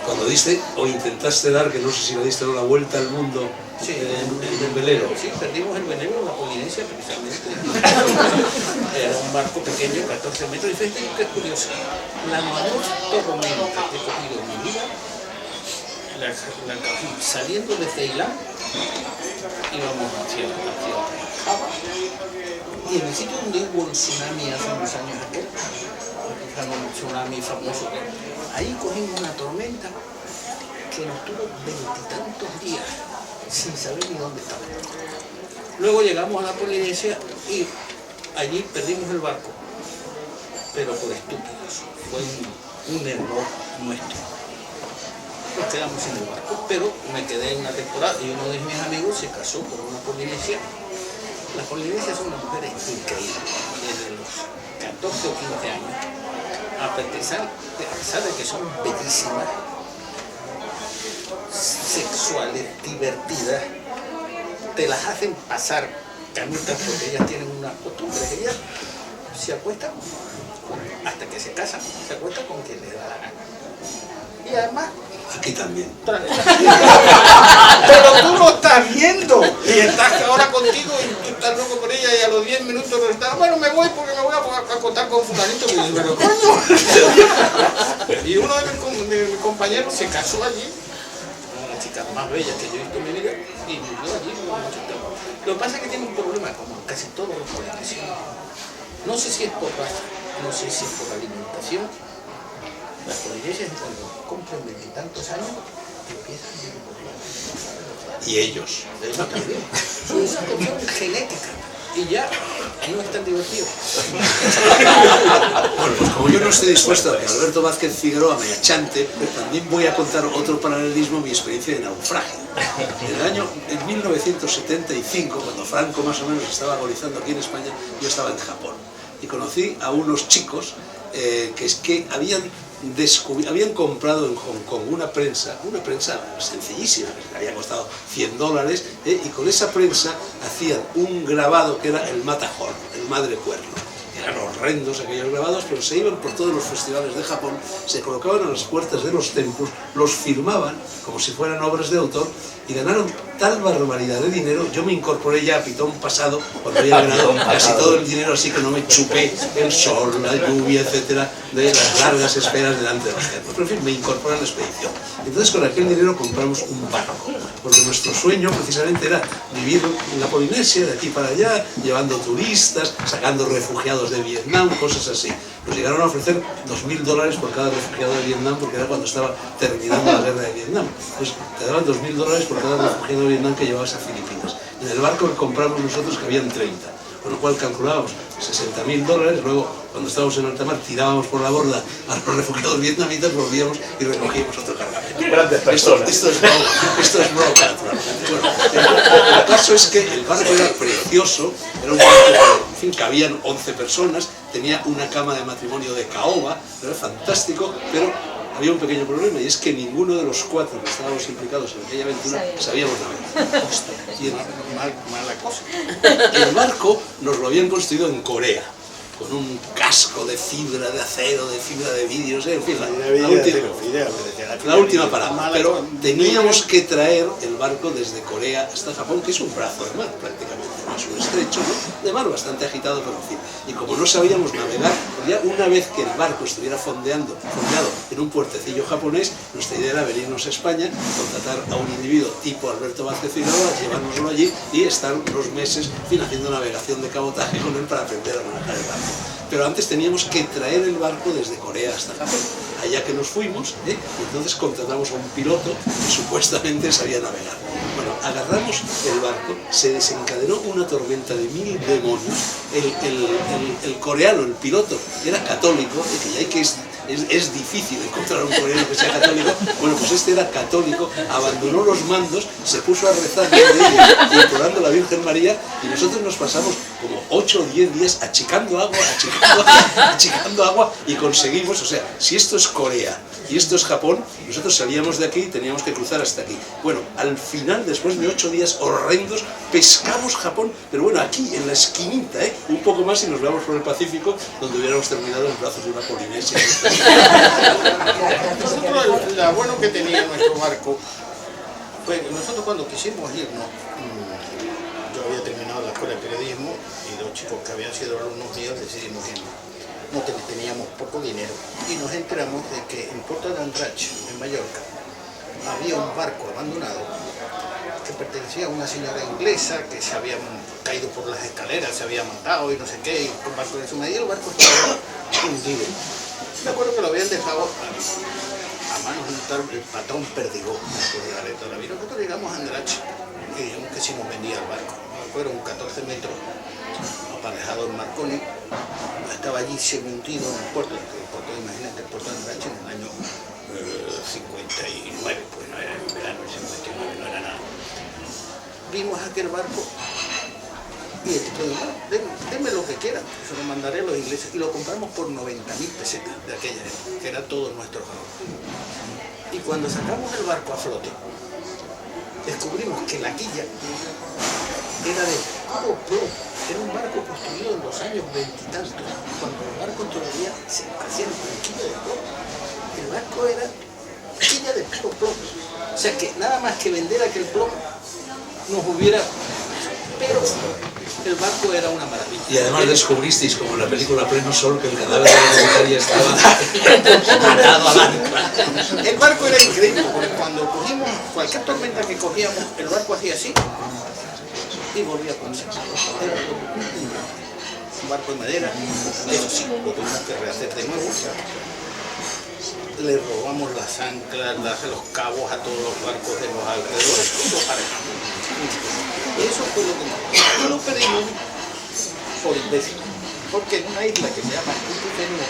Cuando diste o intentaste dar, que no sé si lo diste, la vuelta al mundo en el velero. Sí, perdimos el velero en la Polinesia precisamente. Era un barco pequeño, 14 metros, y fíjate que es curioso. La mayor tormenta que he cogido en mi vida, la cogí saliendo de Ceilán, íbamos hacia Java, y en el sitio donde hubo el tsunami hace unos años aquel, un tsunami famoso, ahí cogimos una tormenta que nos tuvo 20 y tantos días sin saber ni dónde estaba. Luego llegamos a la Polinesia y allí perdimos el barco, pero por estúpidos. Fue un error nuestro. Nos quedamos sin el barco, pero me quedé una temporada y uno de mis amigos se casó con una polinesia. Las polinesias son unas mujeres increíbles, desde los 14 o 15 años, a pesar de que son bellísimas, sexuales, divertidas, te las hacen pasar canutas porque ellas tienen una costumbre, ellas se acuestan, hasta que se casan, se acuestan con quien les da la gana. Y además, Aquí también. pero tú lo estás viendo y estás ahora contigo y tú estás loco por ella y a los 10 minutos no estás, bueno, me voy porque me voy a acostar con fulanito, y dices, pero coño. Y uno de mis compañeros se casó allí, una de las chicas más bellas que yo he visto en mi vida, y vivió allí mucho tiempo. Lo que pasa es que tiene un problema, como casi todos los polinesios. No sé si es por raza, no sé si es por alimentación. Las polinesias cuando cumplen 20 y tantos años empiezan a vivir problemas. Y ellos. Ellos también. Es una cuestión genética. Y ya no es tan divertido. Bueno, pues como yo no estoy dispuesto a que Alberto Vázquez Figueroa me achante, también voy a contar otro paralelismo, mi experiencia de naufragio. En 1975, cuando Franco más o menos estaba agonizando aquí en España, yo estaba en Japón. Y conocí a unos chicos que habían comprado en Hong Kong una prensa sencillísima, que había costado $100, y con esa prensa hacían un grabado que era el Matterhorn, el Madre Cuerno. Eran horrendos aquellos grabados, pero se iban por todos los festivales de Japón, se colocaban a las puertas de los templos, los firmaban como si fueran obras de autor y ganaron tal barbaridad de dinero. Yo me incorporé ya a pitón pasado cuando había ganado casi todo el dinero, así que no me chupé el sol, la lluvia, etcétera, de las largas esperas delante de los templos. Pero en fin, me incorporé a la expedición. Entonces con aquel dinero compramos un barco, porque nuestro sueño precisamente era vivir en la Polinesia, de aquí para allá, llevando turistas, sacando refugiados de Vietnam, cosas así. Nos llegaron a ofrecer $2.000 por cada refugiado de Vietnam, porque era cuando estaba terminando la guerra de Vietnam. Pues te daban $2.000 por cada refugiado de Vietnam que llevabas a Filipinas. En el barco que compramos nosotros, que habían 30, con lo cual calculábamos $60.000, luego cuando estábamos en alta mar tirábamos por la borda a los refugiados vietnamitas, volvíamos y recogíamos otro cargamento. Grandes personas. Esto es broma, naturalmente. Bueno, el caso es que el barco era precioso, era un barco que, en fin, cabían 11 personas, tenía una cama de matrimonio de caoba, era fantástico, pero había un pequeño problema, y es que ninguno de los 4 que estábamos implicados en aquella aventura sabíamos navegar. Y Mala cosa. el barco nos lo habían construido en Corea, con un casco de fibra de acero, de fibra de vidrio, en fin, la última parada. Pero teníamos que traer el barco desde Corea hasta Japón, que es un brazo de mar prácticamente, no es un estrecho, ¿no? De mar bastante agitado, pero en fin. Y como no sabíamos navegar, pues ya una vez que el barco estuviera fondeado en un puertecillo japonés, nuestra idea era venirnos a España, contratar a un individuo tipo Alberto Vázquez Figueroa, llevárnoslo allí y estar unos meses, en fin, haciendo navegación de cabotaje con él para aprender a manejar el barco. Pero antes teníamos que traer el barco desde Corea hasta Japón. Allá que nos fuimos, y entonces contratamos a un piloto que supuestamente sabía navegar. Bueno, agarramos el barco, se desencadenó una tormenta de 1000 demonios. El coreano, el piloto, era católico, que ya hay que es difícil encontrar un coreano que sea católico. Bueno, pues este era católico, abandonó los mandos, se puso a rezar implorando a la Virgen María, y nosotros nos pasamos como 8 o 10 días achicando agua, y conseguimos, o sea, si esto es Corea y esto es Japón, nosotros salíamos de aquí y teníamos que cruzar hasta aquí. Bueno, al final, después de 8 días horrendos, pescamos Japón, pero bueno, aquí, en la esquinita, un poco más y nos vamos por el Pacífico, donde hubiéramos terminado en brazos de una Polinesia. Nosotros, lo bueno que tenía nuestro barco, pues nosotros cuando quisimos irnos, yo había terminado la escuela de periodismo y 2 chicos que habían sido alumnos míos decidimos irnos. No teníamos poco dinero y nos enteramos de que en Puerto de Andratx, en Mallorca, había un barco abandonado que pertenecía a una señora inglesa que se había caído por las escaleras, se había matado y no sé qué, y un barco de su medida, el barco estaba hundido. Me acuerdo que lo habían dejado a manos de un tal Patrón Perdigó, me acuerdo de la letra de la vida. Nosotros llegamos a Andratx y dijimos que si nos vendía el barco. Me acuerdo, un 14 metros, aparejado en Marconi, estaba allí hundido en el puerto, imagínate, el puerto de Norache en el año 59, pues no era en verano, el 59 no era nada. Vimos aquel barco y el tipo dijo, bueno, denme lo que quieran, se lo mandaré a los ingleses, y lo compramos por 90.000 pesetas de aquella época, que era todo nuestro ahorro. Y cuando sacamos el barco a flote, descubrimos que la quilla era de puro plomo. Era un barco construido en los años 20 y tantos, cuando los barcos todavía se hacían con quilla de plomo. El barco era quilla de puro plomo. O sea que nada más que vender aquel plomo nos hubiera... Pero el barco era una maravilla. Y además descubristeis, como en la película Pleno Sol, que el cadáver de la secretaria estaba atado al ancla. El barco era increíble, porque cuando cogimos cualquier tormenta que cogíamos, el barco hacía así y volvía a ponerse. Era un barco de madera, eso sí, lo tuvimos que rehacer de nuevo. Le robamos las anclas, los cabos a todos los barcos de los alrededores y lo parejamos. Eso fue lo que nos lo perdimos por imbécil, porque en una isla que se llama Cututenú,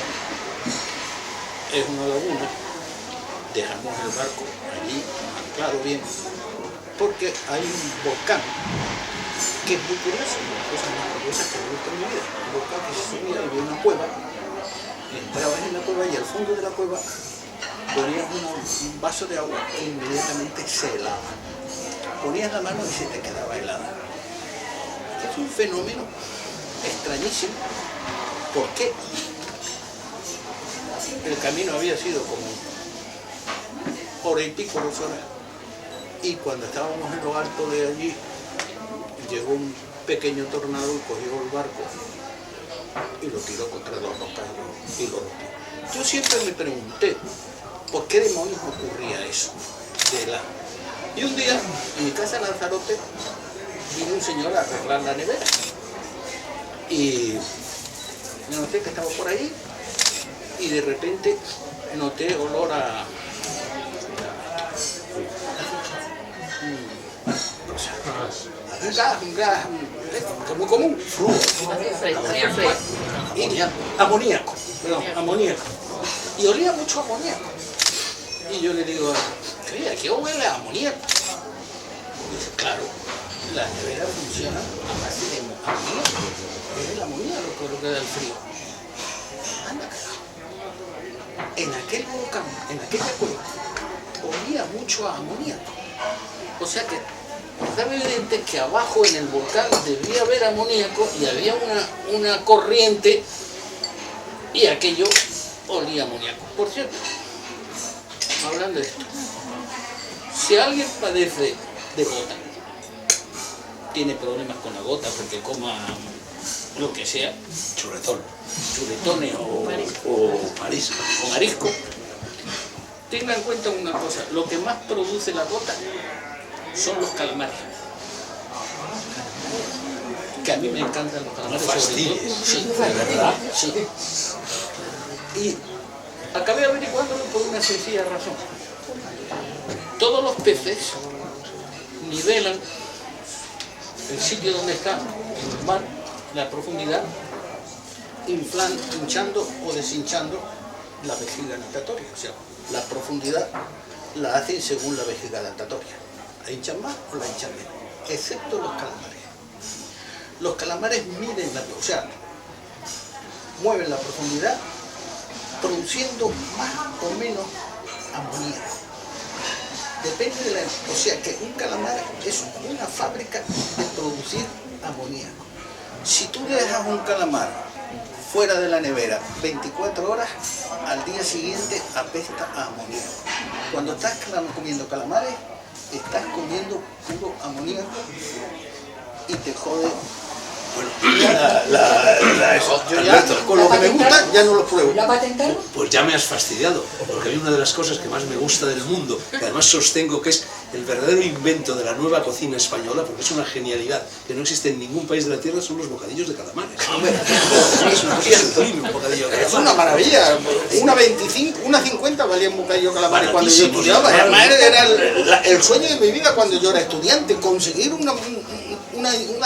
es una laguna, dejamos el barco allí anclado bien, porque hay un volcán que es muy curioso, una de las cosas más curiosas que me gusta en mi vida. Un volcán que se subía y había una cueva, entrabas en la cueva y al fondo de la cueva ponías un vaso de agua e inmediatamente se helaba. Ponías la mano y se te quedaba helada. Es un fenómeno extrañísimo. ¿Por qué? El camino había sido como hora y pico, 2 horas. Y cuando estábamos en lo alto de allí, llegó un pequeño tornado y cogió el barco y lo tiró contra las rocas y lo rompió. Yo siempre me pregunté, ¿por qué demonios ocurría eso? Y un día, en mi casa en Lanzarote, vino un señor a arreglar la nevera. Y yo noté que estaba por ahí y de repente noté olor a... un gas muy común, amoníaco, y olía mucho a amoníaco. Y yo le digo, oye, ¿a qué huele a amoníaco? Y dice, claro, la nevera funciona a base de amoníaco, es el amoníaco lo que da el frío. Anda, carajo. En aquel volcán, en aquella cueva, olía mucho a amoníaco. O sea que estaba evidente que abajo en el volcán debía haber amoníaco y había una corriente y aquello olía a amoníaco. Por cierto, hablando de esto, si alguien padece de gota, tiene problemas con la gota porque coma lo que sea, chuletones o marisco, tenga en cuenta una cosa, lo que más produce la gota son los calamares. Que a mí me encantan los calamares. Fastidies. Sí, de verdad. Sí. Y acabé averiguándolo por una sencilla razón. Todos los peces nivelan el sitio donde está el mar, la profundidad, hinchando o deshinchando la vejiga natatoria. O sea, la profundidad la hacen según la vejiga natatoria. ¿La hinchan más o la hinchan menos? Excepto los calamares. Los calamares miden o sea, mueven la profundidad produciendo más o menos amoníaco. Depende de la... O sea que un calamar es una fábrica de producir amoníaco. Si tú dejas un calamar fuera de la nevera 24 horas, al día siguiente apesta a amoníaco. Cuando estás comiendo calamares, estás comiendo puro amoníaco y te jode. Bueno, yo ya, con lo que me gusta, ya no lo pruebo. ¿La patentaron? Pues ya me has fastidiado, porque a mí una de las cosas que más me gusta del mundo, que además sostengo que es el verdadero invento de la nueva cocina española, porque es una genialidad que no existe en ningún país de la tierra, son los bocadillos de calamares. Es una cosa sublime, un bocadillo de Es calamares. una maravilla. Una 25, una 50 valía un bocadillo de calamares cuando yo Baratísimo, estudiaba. sí, Además era el sueño de mi vida cuando yo era estudiante, conseguir una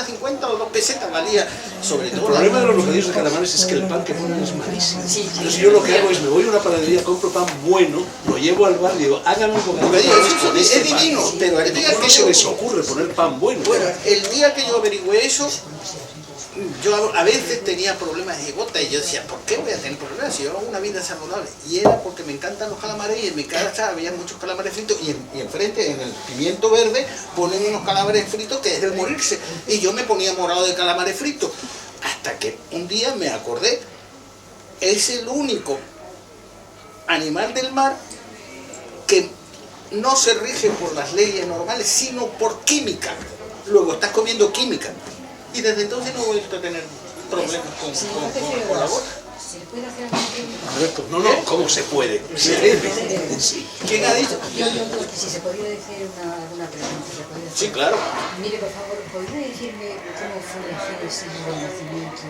50 o 2 pesetas valía, sobre El todo problema de los bocadillos de calamares es que el pan que ponen es malísimo. Entonces yo lo que hago es me voy a una panadería, compro pan bueno, lo llevo al bar y digo, háganme un bocadillo de calamares con este es pan. divino, pero el día ¿Cómo que no se yo- les ocurre poner pan bueno? Bueno, el día que yo averigüé eso, yo a veces tenía problemas de gota y yo decía, ¿por qué voy a tener problemas si yo hago una vida saludable? Y era porque me encantan los calamares y en mi casa había muchos calamares fritos y enfrente, en el pimiento verde, ponen unos calamares fritos que es de morirse. Y yo me ponía morado de calamares fritos. Hasta que un día me acordé, es el único animal del mar que no se rige por las leyes normales, sino por química. Luego estás comiendo química. Y desde entonces no he vuelto a tener problemas con la gota. ¿Se puede hacer alguna pregunta? Alberto, no, ¿cómo se puede? Sí. ¿Quién ha dicho? Yo, si se podría decir una pregunta. ¿Se podría hacer? Sí, claro. Mire, por favor, ¿podría decirme cómo fue la génesis del nacimiento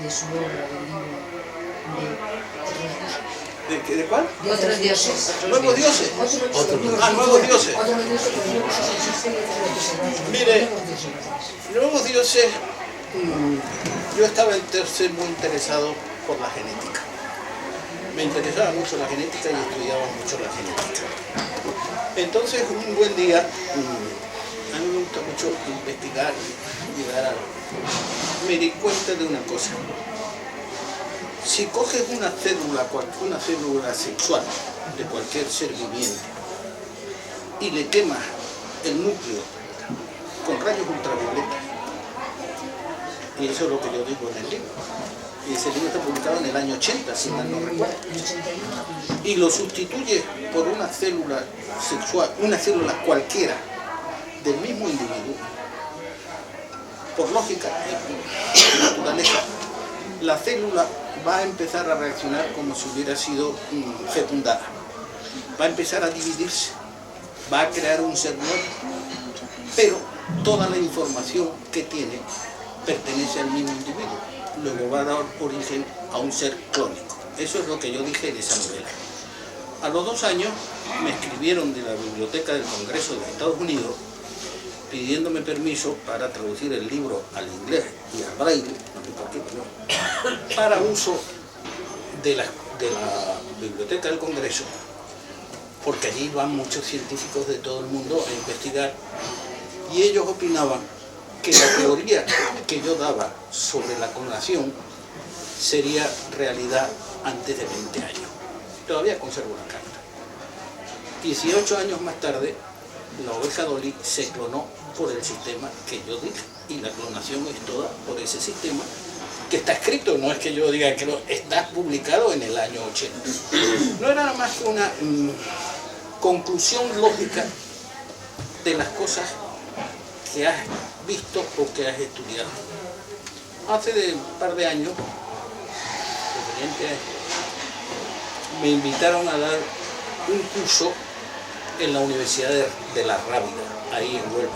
de su obra, del libro ¿De cuál? de otros dioses? ¿Nuevos dioses? Nuevos dioses. Otros dioses, pero luego se existe y otro que se va. Mire. Nuevos dioses. Nuevos dioses, yo estaba entonces muy interesado por la genética. Me interesaba mucho la genética y estudiaba mucho la genética. Entonces, un buen día, a mí me gusta mucho investigar y llegar a... Me di cuenta de una cosa. Si coges una célula sexual de cualquier ser viviente y le quemas el núcleo con rayos ultravioletas, y eso es lo que yo digo en el libro, y ese libro está publicado en el año 80, si mal no recuerdo, En 81. y lo sustituye por una célula sexual, una célula cualquiera del mismo individuo, por lógica y naturaleza, la célula va a empezar a reaccionar como si hubiera sido fecundada. Va a empezar a dividirse, va a crear un ser nuevo, pero toda la información que tiene pertenece al mismo individuo. Luego va a dar origen a un ser clónico. Eso es lo que yo dije en esa novela. A los 2 años me escribieron de la Biblioteca del Congreso de Estados Unidos pidiéndome permiso para traducir el libro al inglés y al braille, no sé por qué, pero para uso de la Biblioteca del Congreso, porque allí van muchos científicos de todo el mundo a investigar, y ellos opinaban que la teoría que yo daba sobre la clonación sería realidad antes de 20 años. Todavía conservo la carta. 18 años más tarde, la oveja Dolly se clonó por el sistema que yo dije, y la clonación es toda por ese sistema que está escrito, no es que yo diga que está publicado en el año 80. No era nada más que una conclusión lógica de las cosas que has visto o que has estudiado. Hace un par de años, me invitaron a dar un curso en la Universidad de La Rábida, ahí en Huelva.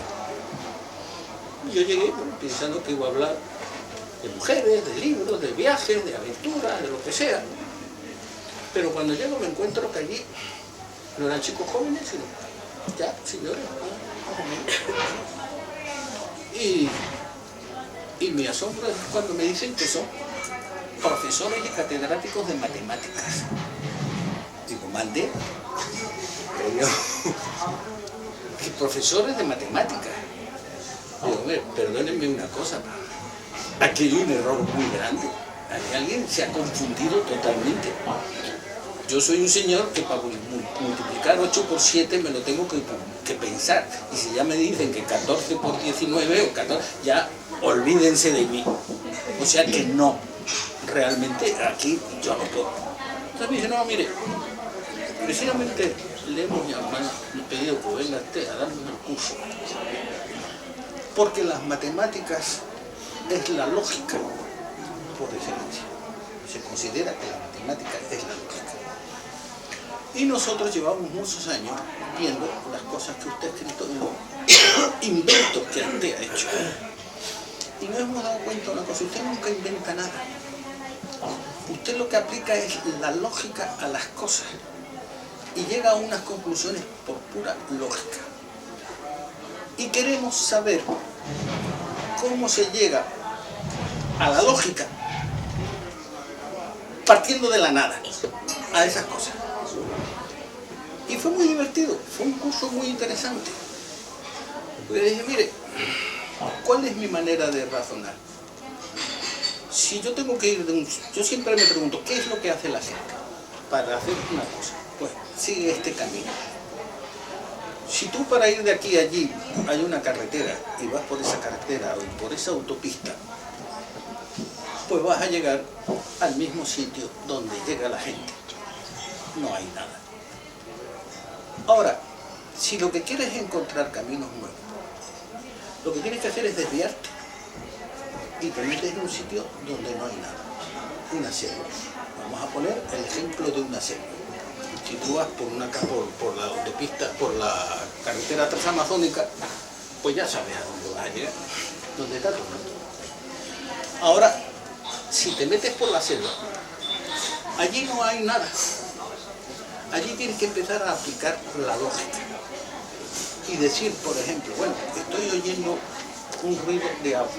Y yo llegué pensando que iba a hablar de mujeres, de libros, de viajes, de aventuras, de lo que sea. Pero cuando llego me encuentro que allí no eran chicos jóvenes, sino ya señores, más o menos. Y mi asombro es cuando me dicen que son profesores y catedráticos de matemáticas. Digo, ¿mande? ¿Qué profesores de matemáticas? Digo, hombre, perdónenme una cosa, aquí hay un error muy grande. Aquí alguien se ha confundido totalmente. Yo soy un señor que para multiplicar 8 por 7 me lo tengo que pensar. Y si ya me dicen que 14 por 19 o 14, ya olvídense de mí. O sea que no, realmente aquí yo no puedo. Entonces me dice, no, mire, precisamente le hemos llamado y pedido que venga usted a darme un curso. Porque las matemáticas es la lógica por excelencia. Se considera que la matemática es la lógica. Y nosotros llevamos muchos años viendo las cosas que usted ha escrito y los inventos que usted ha hecho. Y nos hemos dado cuenta de una cosa, usted nunca inventa nada. Usted lo que aplica es la lógica a las cosas y llega a unas conclusiones por pura lógica. Y queremos saber cómo se llega a la lógica partiendo de la nada a esas cosas. Y fue muy divertido, fue un curso muy interesante. Porque dije, mire, ¿cuál es mi manera de razonar? Si yo tengo que ir de un... Yo siempre me pregunto, ¿qué es lo que hace la gente para hacer una cosa? Pues sigue este camino. Si tú para ir de aquí a allí hay una carretera y vas por esa carretera o por esa autopista, pues vas a llegar al mismo sitio donde llega la gente. No hay nada. Ahora, si lo que quieres es encontrar caminos nuevos, lo que tienes que hacer es desviarte y te metes en un sitio donde no hay nada. Una selva. Vamos a poner el ejemplo de una selva. Si tú vas por la autopista, por la carretera transamazónica, pues ya sabes a dónde vas a llegar, dónde está todo. Ahora, si te metes por la selva, allí no hay nada. Allí tienes que empezar a aplicar la lógica y decir, por ejemplo, bueno, estoy oyendo un ruido de agua.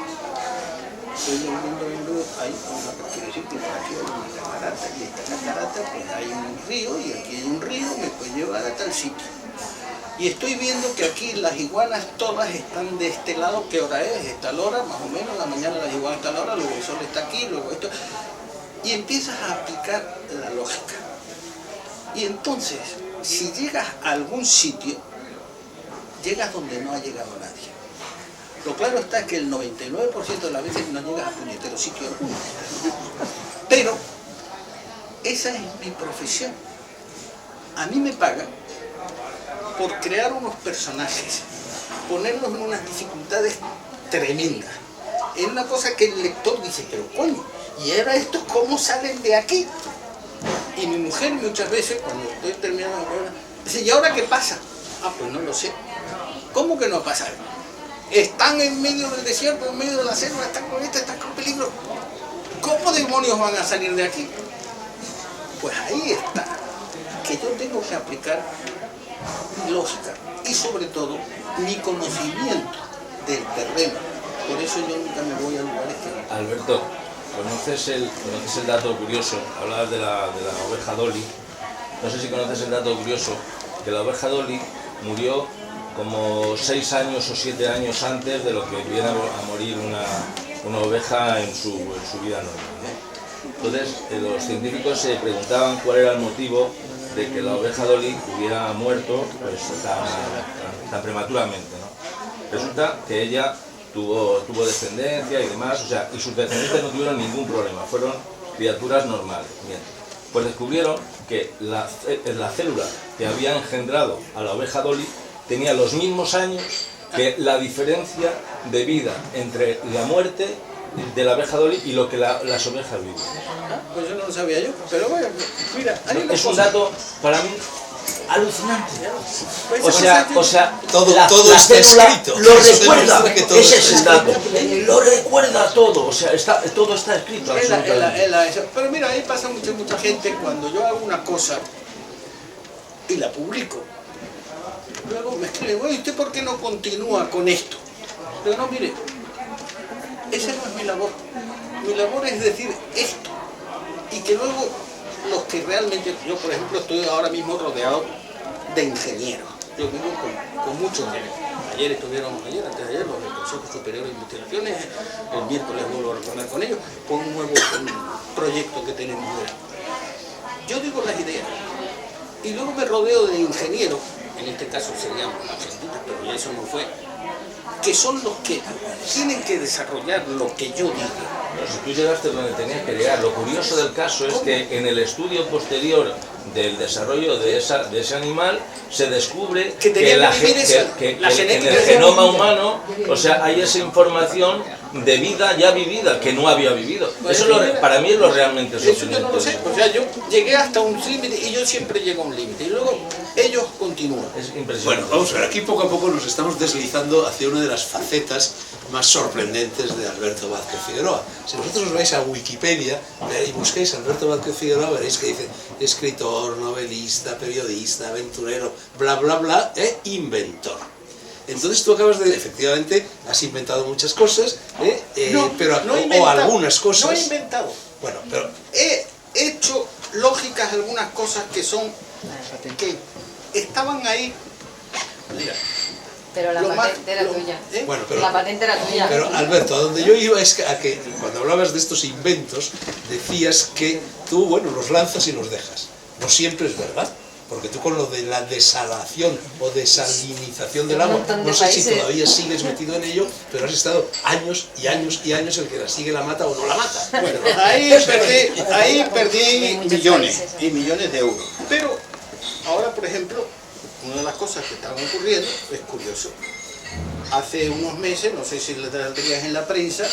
Estoy oyendo, hay una, quiere decir que por aquí hay una catarata, y esta catarata pues hay un río, y aquí hay un río, me puede llevar a tal sitio. Y estoy viendo que aquí las iguanas todas están de este lado, ¿qué hora es? Esta hora, más o menos, la mañana las iguanas están a la hora, luego el sol está aquí, luego esto. Y empiezas a aplicar la lógica. Y entonces, si llegas a algún sitio, llegas donde no ha llegado nadie. Lo claro está que el 99% de las veces no llegas a puñetero sitio alguno. Pero esa es mi profesión. A mí me pagan por crear unos personajes, ponerlos en unas dificultades tremendas. Es una cosa que el lector dice, pero coño, ¿y ahora estos cómo salen de aquí? Y mi mujer muchas veces, cuando estoy terminando la programa, dice, ¿y ahora qué pasa? Ah, pues no lo sé. ¿Cómo que no pasa? Están en medio del desierto, en medio de la selva, están con esto, están con peligro. ¿Cómo demonios van a salir de aquí? Pues ahí está, que yo tengo que aplicar lógica y sobre todo mi conocimiento del terreno. Por eso yo nunca me voy a lugares que... Alberto, ¿conoces el dato curioso? Hablabas de la oveja Dolly. No sé si conoces el dato curioso, que la oveja Dolly murió como 6 años o 7 años antes de lo que viene a morir una oveja en su vida normal, ¿no? Entonces, los científicos se preguntaban cuál era el motivo de que la oveja Dolly hubiera muerto pues, tan prematuramente, ¿no? Resulta que ella tuvo descendencia y demás, o sea, y sus descendientes no tuvieron ningún problema, fueron criaturas normales. Bien. Pues descubrieron que la célula que había engendrado a la oveja Dolly tenía los mismos años que la diferencia de vida entre la muerte de la oveja Dolly y lo que las ovejas viven. Pues yo no lo sabía yo, pero bueno, mira, hay una Es un cosa. dato para mí alucinante. Pues O sea, Todo la está célula escrito. lo Eso recuerda, demuestra que todo ese está es el dato. Lo recuerda todo, o sea, todo está escrito absolutamente. Pero mira, ahí pasa mucha gente cuando yo hago una cosa y la publico. Luego me escriben, oye, ¿usted por qué no continúa con esto? Pero no, mire, esa no es mi labor. Mi labor es decir esto. Y que luego los que realmente, yo por ejemplo estoy ahora mismo rodeado de ingenieros. Yo vivo con muchos ingenieros. Ayer antes de ayer, los del Consejo Superior de Investigaciones, el miércoles vuelvo a retornar con ellos, por un nuevo proyecto que tenemos ahora. Yo digo las ideas y luego me rodeo de ingenieros, en este caso serían argentinos, pero ya eso no fue, que que son los que tienen que desarrollar lo que yo digo. No, si tú llegaste donde tenías que llegar. Lo curioso del caso es que en el estudio posterior del desarrollo de ese animal se descubre Que tenía que vivir esa- la en genética el de- genoma humano, o sea, hay esa información de vida ya vivida que no había vivido. Eso es para mí es lo realmente Eso yo sorprendente. no lo sé. O sea, yo llegué hasta un límite y yo siempre llego a un límite. Y luego ellos continúan. Es impresionante. Bueno, vamos a ver, aquí poco a poco nos estamos deslizando hacia una de las facetas más sorprendentes de Alberto Vázquez Figueroa. Si vosotros os vais a Wikipedia y busquéis Alberto Vázquez Figueroa, veréis que dice escritor, novelista, periodista, aventurero, bla, bla, bla, e inventor. Entonces tú acabas de, efectivamente, has inventado muchas cosas, pero no he o inventado, algunas cosas. No he inventado. Bueno, pero He hecho lógicas algunas cosas que son que estaban ahí. Mira, Pero la Lo más- patente era lo- tuya. ¿eh? bueno, pero La patente era tuya. Pero Alberto, a donde yo iba es a que cuando hablabas de estos inventos, decías que tú, bueno, los lanzas y los dejas. No siempre es verdad, porque tú con lo de la desalación o desalinización del Un agua, montón de no sé si países. todavía sigues metido en ello, pero has estado años y años y años el que la sigue la mata o no la mata. bueno, ahí perdí millones y millones de euros. Pero ahora, por ejemplo, una de las cosas que estaban ocurriendo es curioso. Hace unos meses, no sé si lo tenías en la prensa,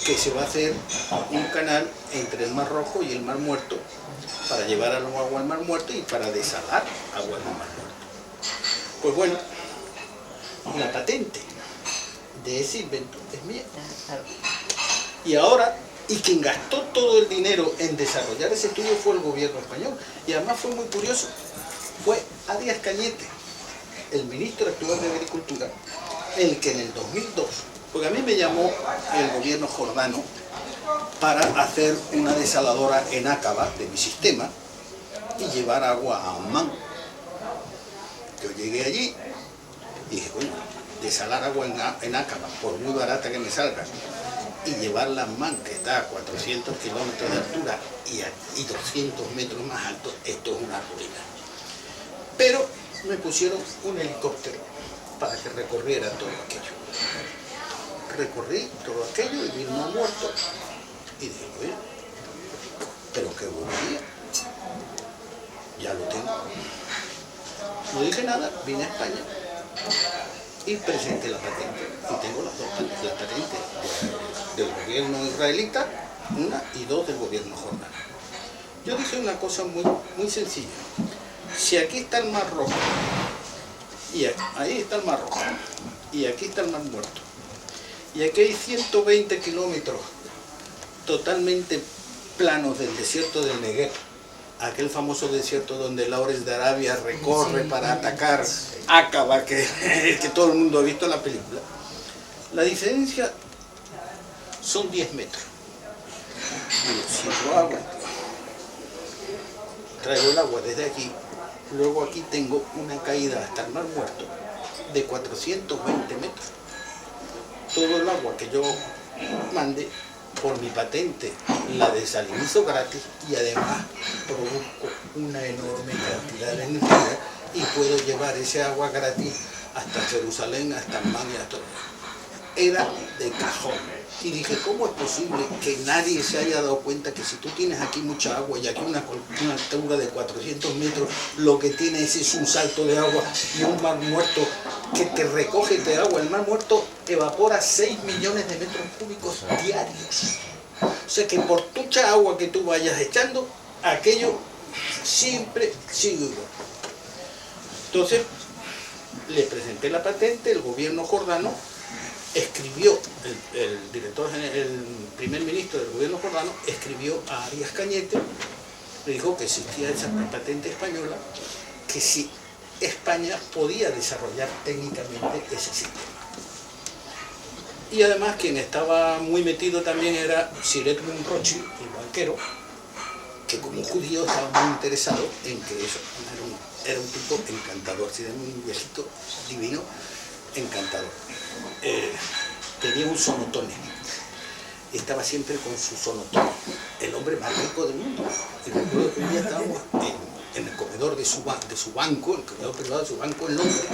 que se va a hacer un canal entre el Mar Rojo y el Mar Muerto para llevar agua al Mar Muerto y para desalar agua al Mar Muerto. Pues bueno, la patente de ese invento es mía. Claro. Y ahora, y quien gastó todo el dinero en desarrollar ese estudio fue el gobierno español. Y además fue muy curioso, fue Arias Cañete, el ministro actual de Agricultura, el que en el 2002, porque a mí me llamó el gobierno jordano para hacer una desaladora en Aqaba de mi sistema y llevar agua a Ammán. Yo llegué allí y dije, bueno, desalar agua en Aqaba, por muy barata que me salga, y llevarla a Ammán, que está a 400 kilómetros de altura y 200 metros más alto, esto es una ruina. Pero me pusieron un helicóptero para que recorriera todo aquello. Recorrí todo aquello y vi el Mar Muerto y dije, bueno, pero qué buena, ya lo tengo. No dije nada, vine a España y presenté la patente. Y tengo las dos patentes, la patente del gobierno israelita, una, y dos del gobierno jordano. Yo dije una cosa muy sencilla. Si aquí está el Mar Rojo, y ahí está el Mar Rojo, y aquí está el Mar Muerto, y aquí hay 120 kilómetros totalmente planos del desierto del Negev, aquel famoso desierto donde Lawrence de Arabia recorre para atacar Aqaba, que todo el mundo ha visto en la película. La diferencia son 10 metros. Digo, si yo hago, traigo el agua desde aquí, luego aquí tengo una caída hasta el Mar Muerto de 420 metros. Todo el agua que yo mande, por mi patente, la desalinizo gratis y además produzco una enorme cantidad de energía y puedo llevar ese agua gratis hasta Jerusalén, hasta Ammán y hasta... Era de cajón. Y dije, ¿cómo es posible que nadie se haya dado cuenta que si tú tienes aquí mucha agua y aquí una altura de 400 metros, lo que tienes es un salto de agua y un mar muerto que te recoge de agua? El Mar Muerto evapora 6 millones de metros cúbicos diarios. O sea que por mucha agua que tú vayas echando, aquello siempre sigue igual. Entonces, le presenté la patente, el gobierno jordano escribió, el director, el primer ministro del gobierno jordano escribió a Arias Cañete, le dijo que existía esa patente española, que si España podía desarrollar técnicamente ese sistema. Y además quien estaba muy metido también era Sir Edmund Rothschild, el banquero, que como judío estaba muy interesado en que eso era un tipo encantador, Sir Edmund, un viejito divino, encantador. Tenía un sonotone, estaba siempre con su sonotone, el hombre más rico del mundo. Y recuerdo que un día estábamos en el comedor de su banco, el comedor privado de su banco en Londres,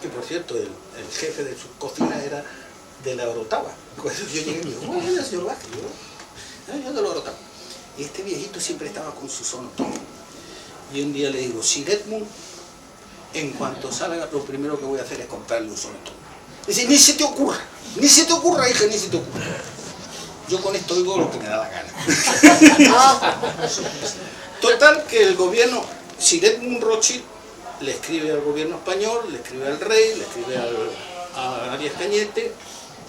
que por cierto el jefe de su cocina era de la Orotava. Cuando yo llegué y me dijo, bueno, señor Vázquez, yo de la Orotava. Y este viejito siempre estaba con su sonotón. Y un día le digo, Sir Edmund, en cuanto salga, lo primero que voy a hacer es comprarle un sonotón. Dice, ni se te ocurra, hija, ni se te ocurra. Yo con esto digo lo que me da la gana. Total, que el gobierno, Sir Edmund Rothschild, le escribe al gobierno español, le escribe al rey, le escribe a Arias Cañete.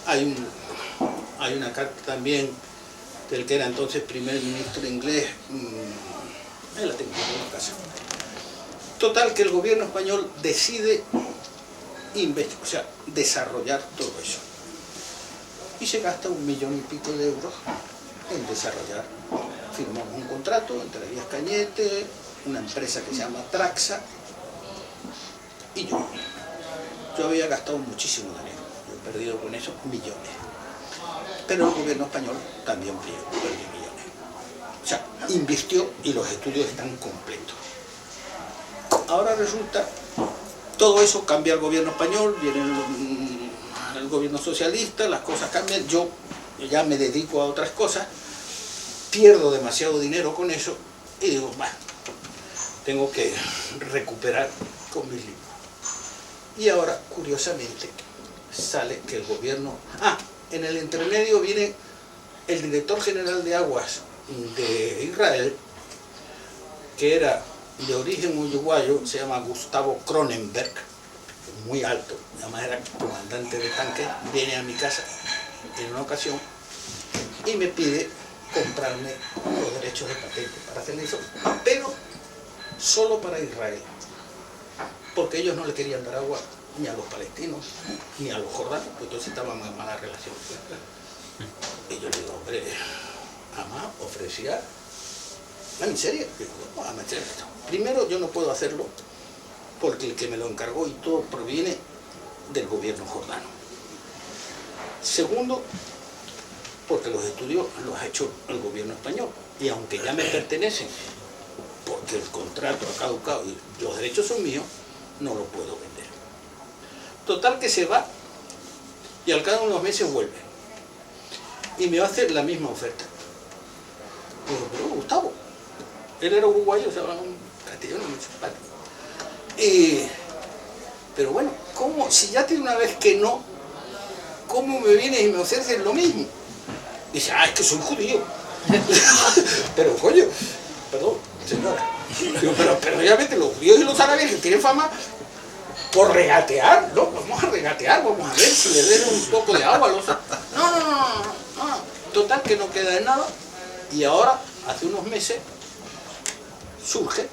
Hay una carta también del que era entonces primer ministro inglés, ahí la tengo en la casa. Total, que el gobierno español decide desarrollar todo eso. Y se gasta 1,000,000 y pico de euros en desarrollar. Firmamos un contrato entre Arias Cañete, una empresa que se llama Traxa, y yo. Yo había gastado muchísimo dinero, yo he perdido con eso millones. Pero el gobierno español también perdió millones. O sea, invirtió y los estudios están completos. Ahora resulta, todo eso cambia el gobierno español, viene el gobierno socialista, las cosas cambian, yo ya me dedico a otras cosas, pierdo demasiado dinero con eso y digo, bueno, tengo que recuperar con mis libros. Y ahora, curiosamente, sale que el gobierno... en el entremedio viene el director general de aguas de Israel, que era de origen uruguayo, se llama Gustavo Cronenberg, muy alto, además era comandante de tanques, viene a mi casa en una ocasión y me pide comprarme los derechos de patente para hacer eso, pero solo para Israel, porque ellos no le querían dar agua ni a los palestinos, ni a los jordanos, pues entonces estaban en mala relación. Y yo le digo, hombre, jamás ofrecía, en serio, vamos a meter esto. Primero, yo no puedo hacerlo porque el que me lo encargó y todo proviene del gobierno jordano. Segundo, porque los estudios los ha hecho el gobierno español, y aunque ya me pertenecen, porque el contrato ha caducado y los derechos son míos, no lo puedo vender. Total, que se va y al cabo de unos meses vuelve y me va a hacer la misma oferta. Digo, pero Gustavo, él era uruguayo, o sea, un castellano muy simpático. Pero bueno, ¿cómo? Si ya tiene una vez que no, ¿cómo me vienes y me ofreces lo mismo? Dice, es que soy judío. Pero coño, perdón, señora. Digo, pero ya vete, los judíos y los árabes que tienen fama por regatear, ¿no? Vamos a regatear, vamos a ver si le den un poco de agua. No. Total, que no queda de nada. Y ahora, hace unos meses, surge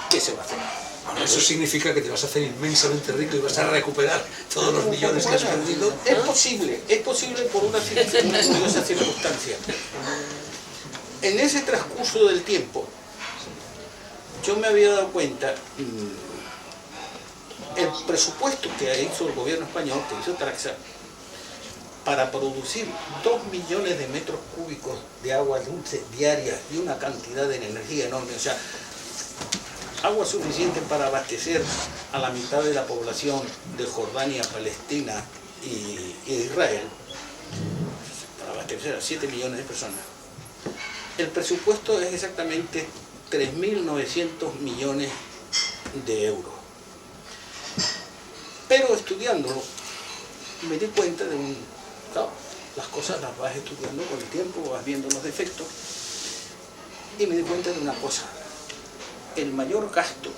que se va a hacer. Bueno, eso significa que te vas a hacer inmensamente rico y vas a recuperar todos los millones que has perdido. Es posible por una curiosa circunstancia. En ese transcurso del tiempo, yo me había dado cuenta, el presupuesto que hizo el gobierno español, que hizo Traxa, para producir 2 millones de metros cúbicos de agua dulce diaria y una cantidad de energía enorme, o sea, agua suficiente para abastecer a la mitad de la población de Jordania, Palestina y Israel, para abastecer a 7 millones de personas. El presupuesto es exactamente 3.900 millones de euros. Pero estudiándolo, me di cuenta de claro, las cosas las vas estudiando con el tiempo, vas viendo los defectos, y me di cuenta de una cosa. El mayor gasto,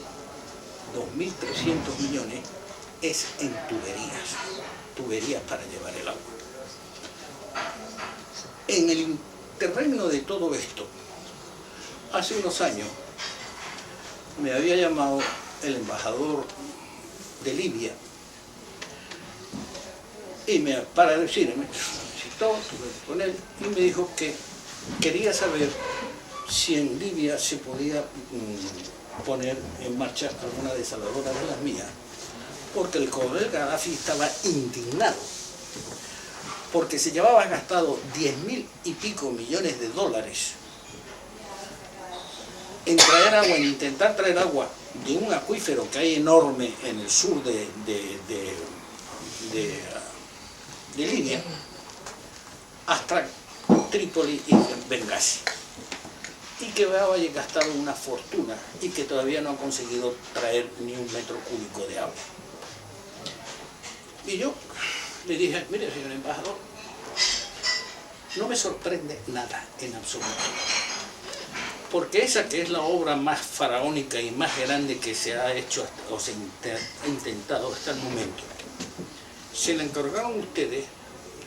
2.300 millones, es en tuberías para llevar el agua. En el terreno de todo esto, hace unos años, me había llamado el embajador de Libia, para decirme, estuve con él, y me dijo que quería saber si en Libia se podía poner en marcha alguna desaladora de las mías, porque el coronel Gaddafi estaba indignado, porque se llevaba gastado 10.000 y pico millones de dólares en traer agua, en intentar traer agua de un acuífero que hay enorme en el sur de Libia hasta Trípoli y Bengasi, y que va a gastar una fortuna y que todavía no han conseguido traer ni un metro cúbico de agua. Y yo le dije, mire señor embajador, no me sorprende nada en absoluto, porque esa que es la obra más faraónica y más grande que se ha hecho o se ha intentado hasta el momento, se la encargaron ustedes.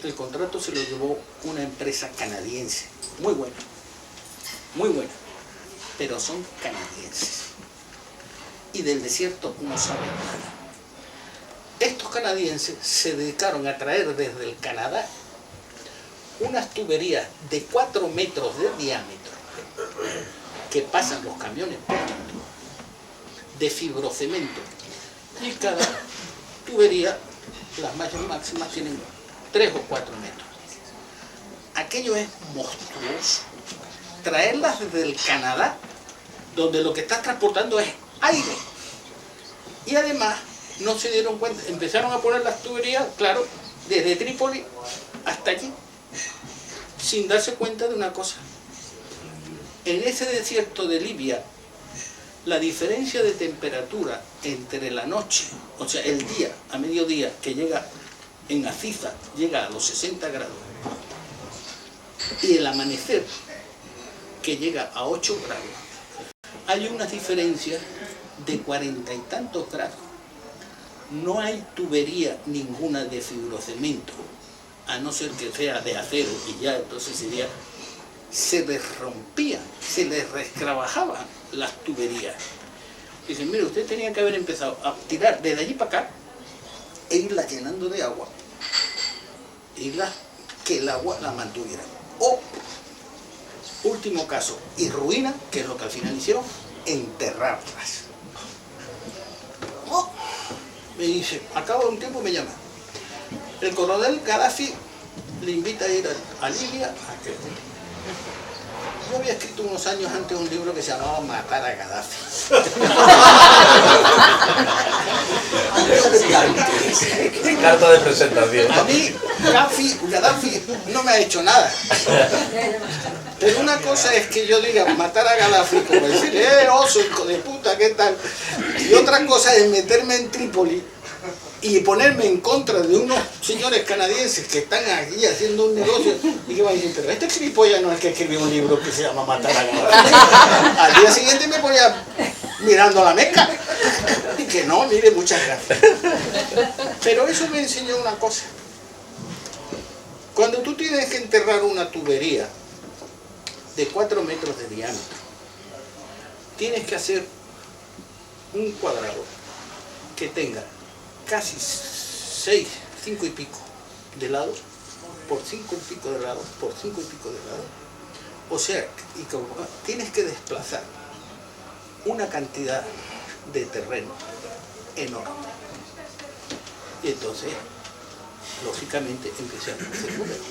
El contrato se lo llevó una empresa canadiense, muy buena, pero son canadienses y del desierto no saben nada. Estos canadienses se dedicaron a traer desde el Canadá unas tuberías de 4 metros de diámetro que pasan los camiones por dentro, de fibrocemento, y cada tubería, las máximas tienen 3 o 4 metros. Aquello es monstruoso. Traerlas desde el Canadá, donde lo que estás transportando es aire. Y además no se dieron cuenta, empezaron a poner las tuberías, claro, desde Trípoli hasta allí, sin darse cuenta de una cosa. En ese desierto de Libia, la diferencia de temperatura entre la noche, o sea, el día, a mediodía, que llega en Aziza, llega a los 60 grados, y el amanecer, que llega a 8 grados, hay una diferencia de 40 y tantos grados. No hay tubería ninguna de fibrocemento, a no ser que sea de acero, y ya entonces sería, se les rompían, se les rescrabajaban las tuberías. Dicen, mire, usted tenía que haber empezado a tirar desde allí para acá e irla llenando de agua, que el agua la mantuviera. O, último caso, y ruina, que es lo que al final hicieron, enterrarlas. Oh, me dice, a cabo de un tiempo me llama. El coronel Gaddafi le invita a ir a Libia. ¿A qué? Yo había escrito unos años antes un libro que se llamaba Matar a Gaddafi. Carta de presentación. A mí, Gaddafi no me ha hecho nada. Pero una cosa es que yo diga matar a Gaddafi, como decir, oso, hijo de puta, ¿qué tal? Y otra cosa es meterme en Trípoli y ponerme en contra de unos señores canadienses que están aquí haciendo un negocio y que van a decir, pero este gilipollas no es que escribió un libro que se llama Matar a Gaddafi. Al día siguiente me ponía mirando a la Meca y que no, mire, muchas gracias. Pero eso me enseñó una cosa. Cuando tú tienes que enterrar una tubería de 4 metros de diámetro, tienes que hacer un cuadrado que tenga casi 5 y pico de lado, por 5 y pico de lado, por 5 y pico de lado. O sea, tienes que desplazar una cantidad de terreno enorme. Y entonces, lógicamente, empiezan a hacer números.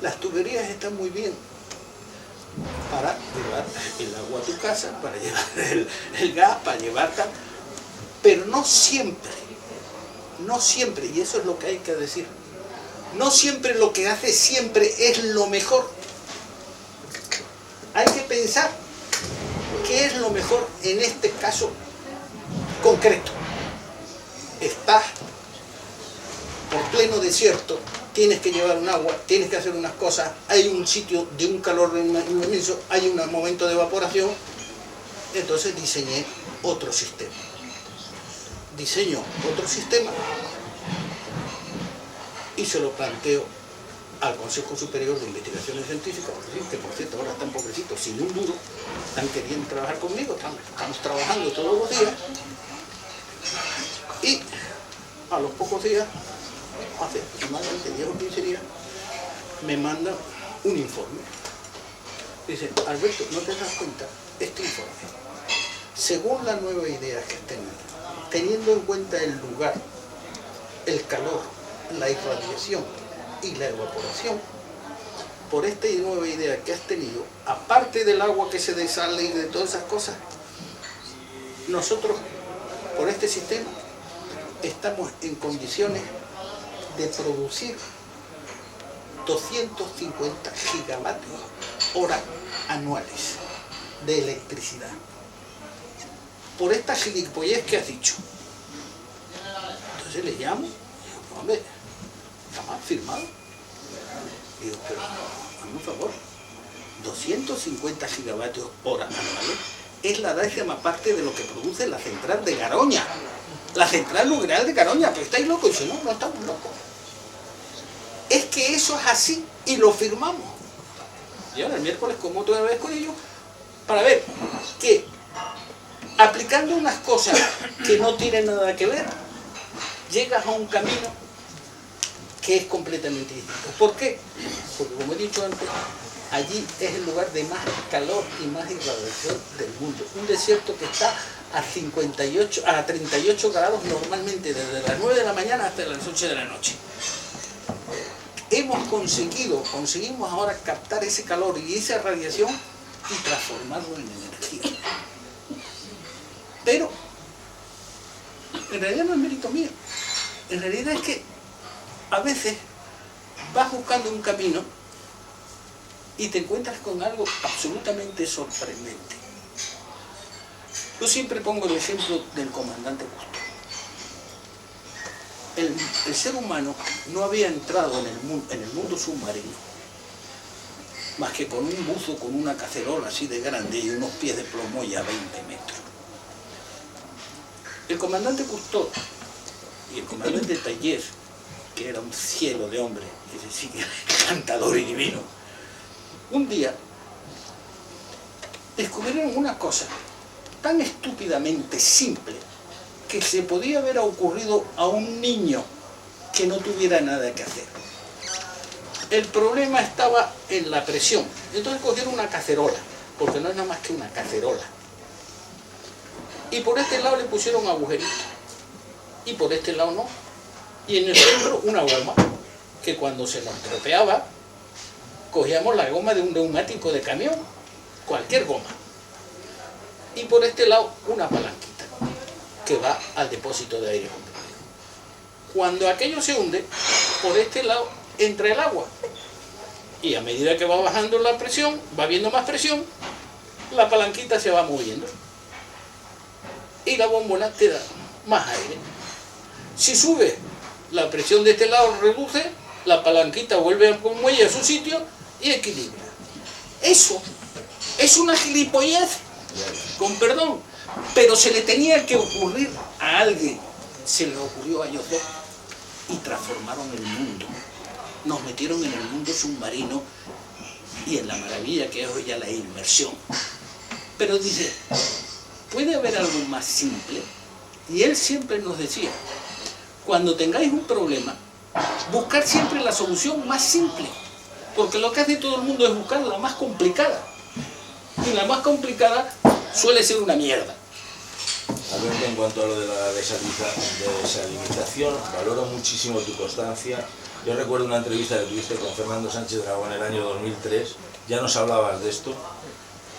Las tuberías están muy bien para llevar el agua a tu casa, para llevar el gas, para llevar tal, pero no siempre, y eso es lo que hay que decir, no siempre lo que hace siempre es lo mejor. Hay que pensar qué es lo mejor en este caso concreto. Estás por pleno desierto, tienes que llevar un agua, tienes que hacer unas cosas, hay un sitio de un calor inmenso, hay un momento de evaporación, entonces diseñé otro sistema. Diseño otro sistema y se lo planteo al Consejo Superior de Investigaciones Científicas, que por cierto ahora están pobrecitos, sin un duro, están queriendo trabajar conmigo, estamos trabajando todos los días, y a los pocos días, hace aproximadamente 10 o 15 días, me mandan un informe. Dice, Alberto, ¿no te das cuenta? Este informe, según la nueva idea que teniendo en cuenta el lugar, el calor, la irradiación y la evaporación, por esta nueva idea que has tenido, aparte del agua que se desale y de todas esas cosas, nosotros, por este sistema, estamos en condiciones de producir 250 gigavatios hora anuales de electricidad. Por esta gilipollez que has dicho. Entonces le llamo y digo, hombre, está mal firmado. Digo, pero hazme un favor, 250 gigavatios hora anuales es la décima parte de lo que produce la central de Garoña. La central nuclear de Garoña, pero estáis locos. Y dice, no, no estamos locos. Es que eso es así y lo firmamos. Y ahora el miércoles como otra vez con ellos para ver que aplicando unas cosas que no tienen nada que ver, llegas a un camino que es completamente distinto. ¿Por qué? Porque como he dicho antes, allí es el lugar de más calor y más irradiación del mundo. Un desierto que está a 38 grados normalmente desde las 9 de la mañana hasta las 8 de la noche. Conseguimos ahora captar ese calor y esa radiación y transformarlo en energía. Pero, en realidad no es mérito mío. En realidad es que a veces vas buscando un camino y te encuentras con algo absolutamente sorprendente. Yo siempre pongo el ejemplo del comandante Cousteau. El ser humano no había entrado en el mundo submarino más que con un buzo, con una cacerola así de grande y unos pies de plomoya a 20 metros. El comandante Cousteau y el comandante Taller, que era un cielo de hombre, ese sí que era encantador y divino, un día descubrieron una cosa tan estúpidamente simple que se podía haber ocurrido a un niño que no tuviera nada que hacer. El problema estaba en la presión. Entonces cogieron una cacerola, porque no es nada más que una cacerola. Y por este lado le pusieron agujeritos, y por este lado no. Y en el centro una goma, que cuando se nos tropeaba, cogíamos la goma de un neumático de camión, cualquier goma. Y por este lado una palanquita, que va al depósito de aire comprimido. Cuando aquello se hunde, por este lado entra el agua. Y a medida que va bajando la presión, va habiendo más presión, la palanquita se va moviendo. Y la bombona te da más aire. Si sube, la presión de este lado reduce, la palanquita vuelve con muelle a su sitio y equilibra. Eso es una gilipollez, con perdón, pero se le tenía que ocurrir a alguien. Se le ocurrió a ellos dos y transformaron el mundo. Nos metieron en el mundo submarino y en la maravilla que es hoy ya la inmersión. Pero dice, ¿puede haber algo más simple? Y él siempre nos decía, cuando tengáis un problema, buscar siempre la solución más simple, porque lo que hace todo el mundo es buscar la más complicada, y la más complicada suele ser una mierda. Alberto, en cuanto a lo de la desalinización, valoro muchísimo tu constancia. Yo recuerdo una entrevista que tuviste con Fernando Sánchez Dragón en el año 2003, ya nos hablabas de esto.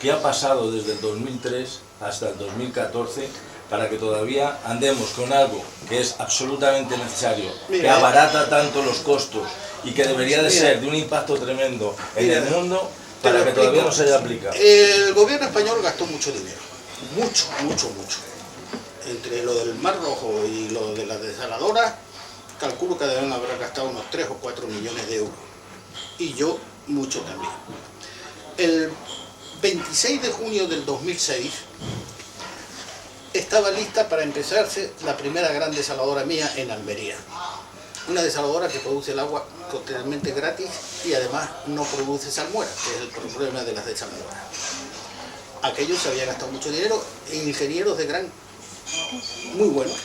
¿Qué ha pasado desde el 2003 hasta el 2014 para que todavía andemos con algo que es absolutamente necesario, que abarata tanto los costos y que debería de ser de un impacto tremendo en el mundo, para que todavía no se haya aplicado? El gobierno español gastó mucho dinero, mucho. Entre lo del Mar Rojo y lo de las desaladoras, calculo que deben haber gastado unos 3 o 4 millones de euros. Y yo, mucho también. El 26 de junio del 2006 estaba lista para empezarse la primera gran desaladora mía en Almería. Una desaladora que produce el agua totalmente gratis y además no produce salmuera, que es el problema de las desaladoras. Aquello se había gastado mucho dinero e ingenieros de muy buenos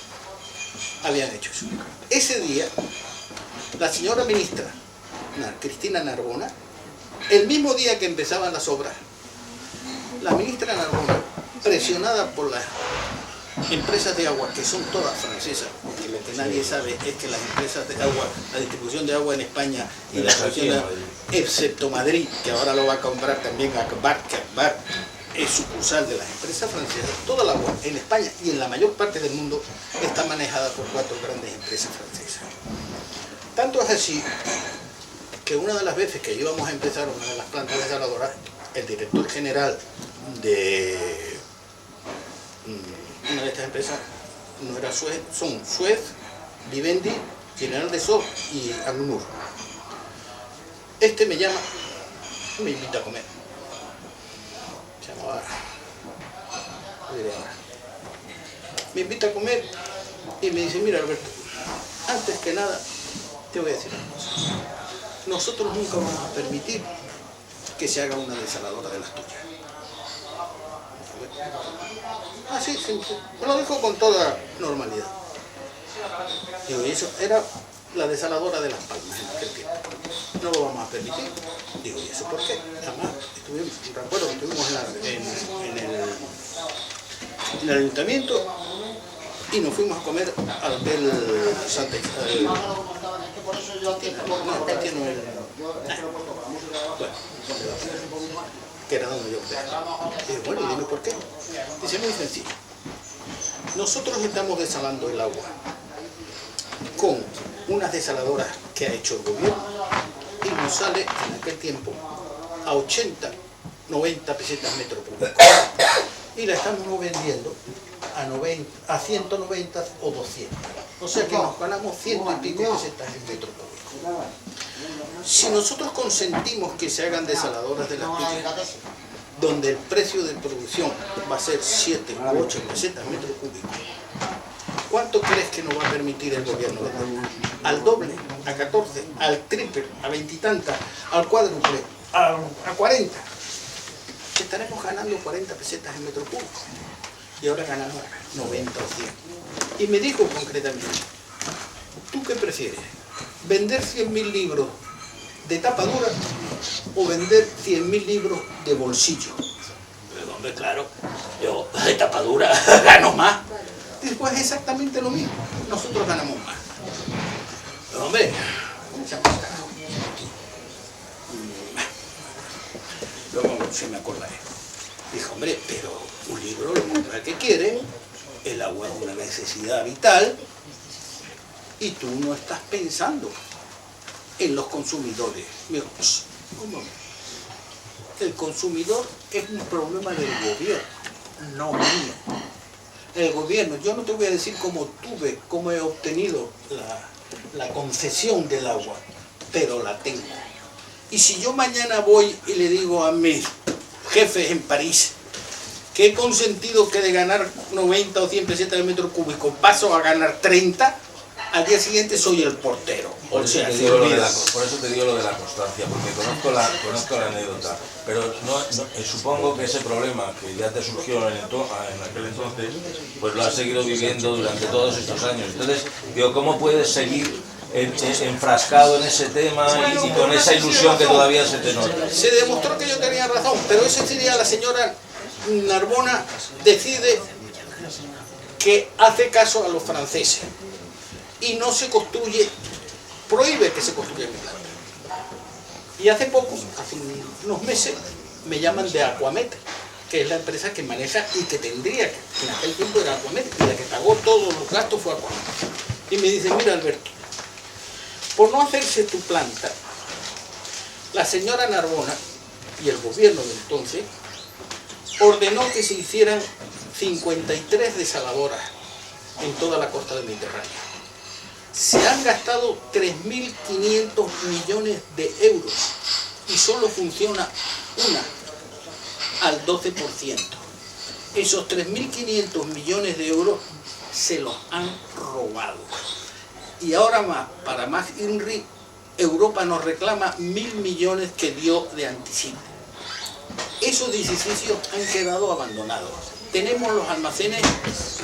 habían hecho eso. Ese día, la señora ministra Cristina Narbona, el mismo día que empezaban las obras, la ministra Narbona, presionada por las empresas de agua, que son todas francesas, porque lo que nadie sabe es que las empresas de agua, la distribución de agua en España y la distribución, excepto Madrid, que ahora lo va a comprar también Akbar, es sucursal de las empresas francesas. Toda el agua en España y en la mayor parte del mundo está manejada por 4 grandes empresas francesas. Tanto es así que una de las veces que íbamos a empezar una de las plantas desaladoras, el director general de una de estas empresas no era Suez, son Suez, Vivendi, General de So y Agnur. Este me llama y me invita a comer. Se llamaba, lo diré ahora. Me invita a comer y me dice, mira Alberto, antes que nada te voy a decir una cosa. Nosotros nunca vamos a permitir que se haga una desaladora de las tuyas. Ah, sí, sí, me lo dijo con toda normalidad. Digo, y eso era la desaladora de Las Palmas en aquel tiempo. No lo vamos a permitir. Digo, ¿y eso por qué? Además, recuerdo que estuvimos en el ayuntamiento y nos fuimos a comer al Hotel Santa Isabel. Que era donde yo fui. Digo, bueno, dime por qué. Dice, muy sencillo. Nosotros estamos desalando el agua con unas desaladoras que ha hecho el gobierno y nos sale en aquel tiempo a 80, 90 pesetas metro cúbico. Y la estamos vendiendo a 190 o 200. O sea que nos ganamos 100 y pico pesetas en metro cúbico. Si nosotros consentimos que se hagan desaladoras de las tuyas, donde el precio de producción va a ser 7 u 8 pesetas metro cúbico, ¿cuánto crees que nos va a permitir el gobierno vender? ¿Al doble? ¿A 14? ¿Al triple? ¿A 20 y tantas? ¿Al cuádruple? ¿A 40? Estaremos ganando 40 pesetas en metro cúbico. Y ahora ganamos 90 o 100. Y me dijo concretamente, ¿tú qué prefieres? ¿Vender 100.000 libros de tapa dura o vender 100.000 libros de bolsillo? Pero, hombre, claro, yo de tapa dura gano más. Después es exactamente lo mismo, nosotros ganamos más. Pero, hombre, luego se me acordaré. Dijo, hombre, pero un libro lo compra que quiere, el agua es una necesidad vital y tú no estás pensando en los consumidores. Digo, ¿cómo? El consumidor es un problema del gobierno, no mío. El gobierno, yo no te voy a decir cómo he obtenido la concesión del agua, pero la tengo. Y si yo mañana voy y le digo a mis jefes en París que he consentido que de ganar 90 o 100 pesetas de metro cúbico paso a ganar 30, al día siguiente soy el portero. Por eso te digo lo de la constancia, porque conozco la anécdota, pero supongo que ese problema que ya te surgió en aquel entonces, pues lo has seguido viviendo durante todos estos años. Entonces, digo, ¿cómo puedes seguir enfrascado en ese tema y con esa ilusión que todavía se te nota? Se demostró que yo tenía razón, pero ese día la señora Narbona decide que hace caso a los franceses y no se construye, prohíbe que se construya mi planta. Y hace poco, hace unos meses, me llaman de Aquamet, que es la empresa que maneja y que tendría, que en aquel tiempo era Aquamet, y la que pagó todos los gastos fue Aquamet. Y me dicen, mira Alberto, por no hacerse tu planta, la señora Narbona y el gobierno de entonces ordenó que se hicieran 53 desaladoras en toda la costa del Mediterráneo. Se han gastado 3.500 millones de euros y solo funciona una al 12%. Esos 3.500 millones de euros se los han robado. Y ahora más, para más INRI, Europa nos reclama 1.000 millones que dio de anticipo. Esos edificios han quedado abandonados. Tenemos los almacenes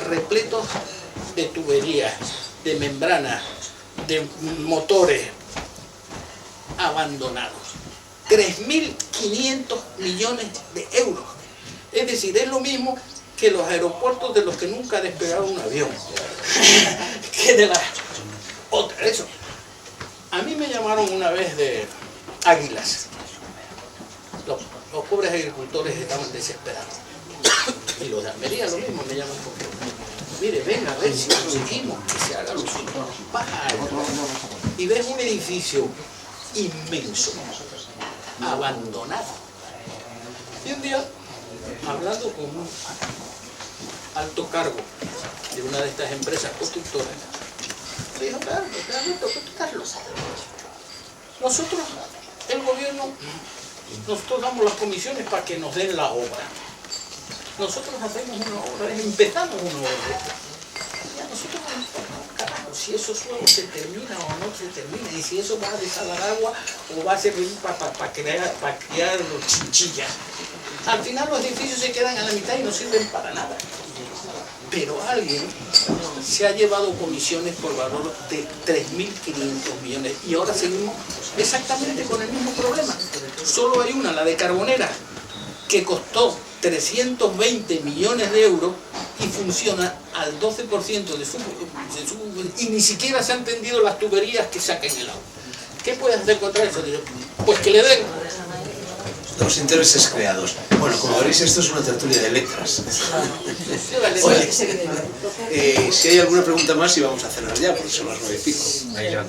repletos de tuberías, de membranas, de motores abandonados. 3.500 millones de euros. Es decir, es lo mismo que los aeropuertos de los que nunca ha despegado un avión. Que de las otras. Eso. A mí me llamaron una vez de Águilas. los pobres agricultores estaban desesperados. Y los de Almería lo mismo, me llaman por teléfono. Mire, venga a ver si conseguimos que se haga lo suyo. Baja y ves un edificio inmenso, abandonado. Y un día, hablando con un alto cargo de una de estas empresas constructoras, me dijo, claro, tú estás loco. Nosotros, el gobierno, nosotros damos las comisiones para que nos den la obra. Nosotros hacemos una obra, empezamos una obra. Y a nosotros nos importa, carajo, si eso luego se termina o no se termina, y si eso va a desalar agua o va a servir para criar chinchillas. Al final los edificios se quedan a la mitad y no sirven para nada. Pero alguien se ha llevado comisiones por valor de 3.500 millones y ahora seguimos exactamente con el mismo problema. Solo hay una, la de Carbonera, que costó 320 millones de euros y funciona al 12% de su y ni siquiera se han tendido las tuberías que saquen el agua. ¿Qué puedes hacer contra eso? Pues que le den los intereses creados. Bueno, como veréis, esto es una tertulia de letras. Oye, si hay alguna pregunta más, y vamos a cenar ya, porque son las 9:05.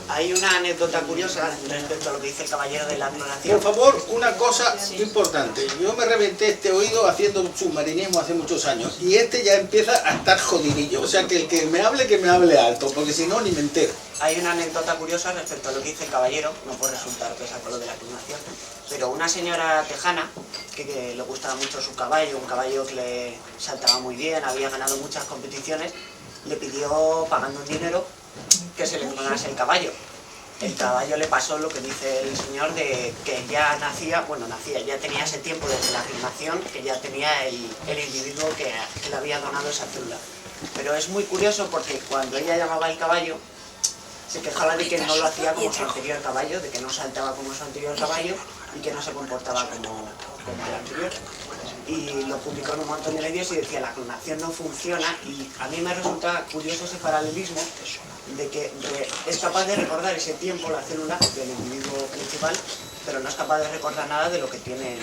Hay una anécdota curiosa respecto a lo que dice el caballero de la clonación. Por favor, una cosa importante. Yo me reventé este oído haciendo submarinismo hace muchos años y este ya empieza a estar jodidillo. O sea que el que me hable alto, porque si no, ni me entero. Hay una anécdota curiosa respecto a lo que dice el caballero, no por resultar pesa con lo de la clonación, pero una señora tejana que le gustaba mucho su caballo, un caballo que le saltaba muy bien, había ganado muchas competiciones, le pidió, pagando un dinero, que se le clonase el caballo. El caballo le pasó lo que dice el señor de que ya ya tenía ese tiempo desde la clonación, que ya tenía el individuo que le había donado esa célula. Pero es muy curioso porque cuando ella llamaba al caballo, se quejaba de que no lo hacía como su anterior caballo, de que no saltaba como su anterior caballo y que no se comportaba como el anterior. Y lo publicó en un montón de medios y decía, la clonación no funciona, y a mí me resulta curioso ese paralelismo de que es capaz de recordar ese tiempo la célula del individuo principal, pero no es capaz de recordar nada de lo que tiene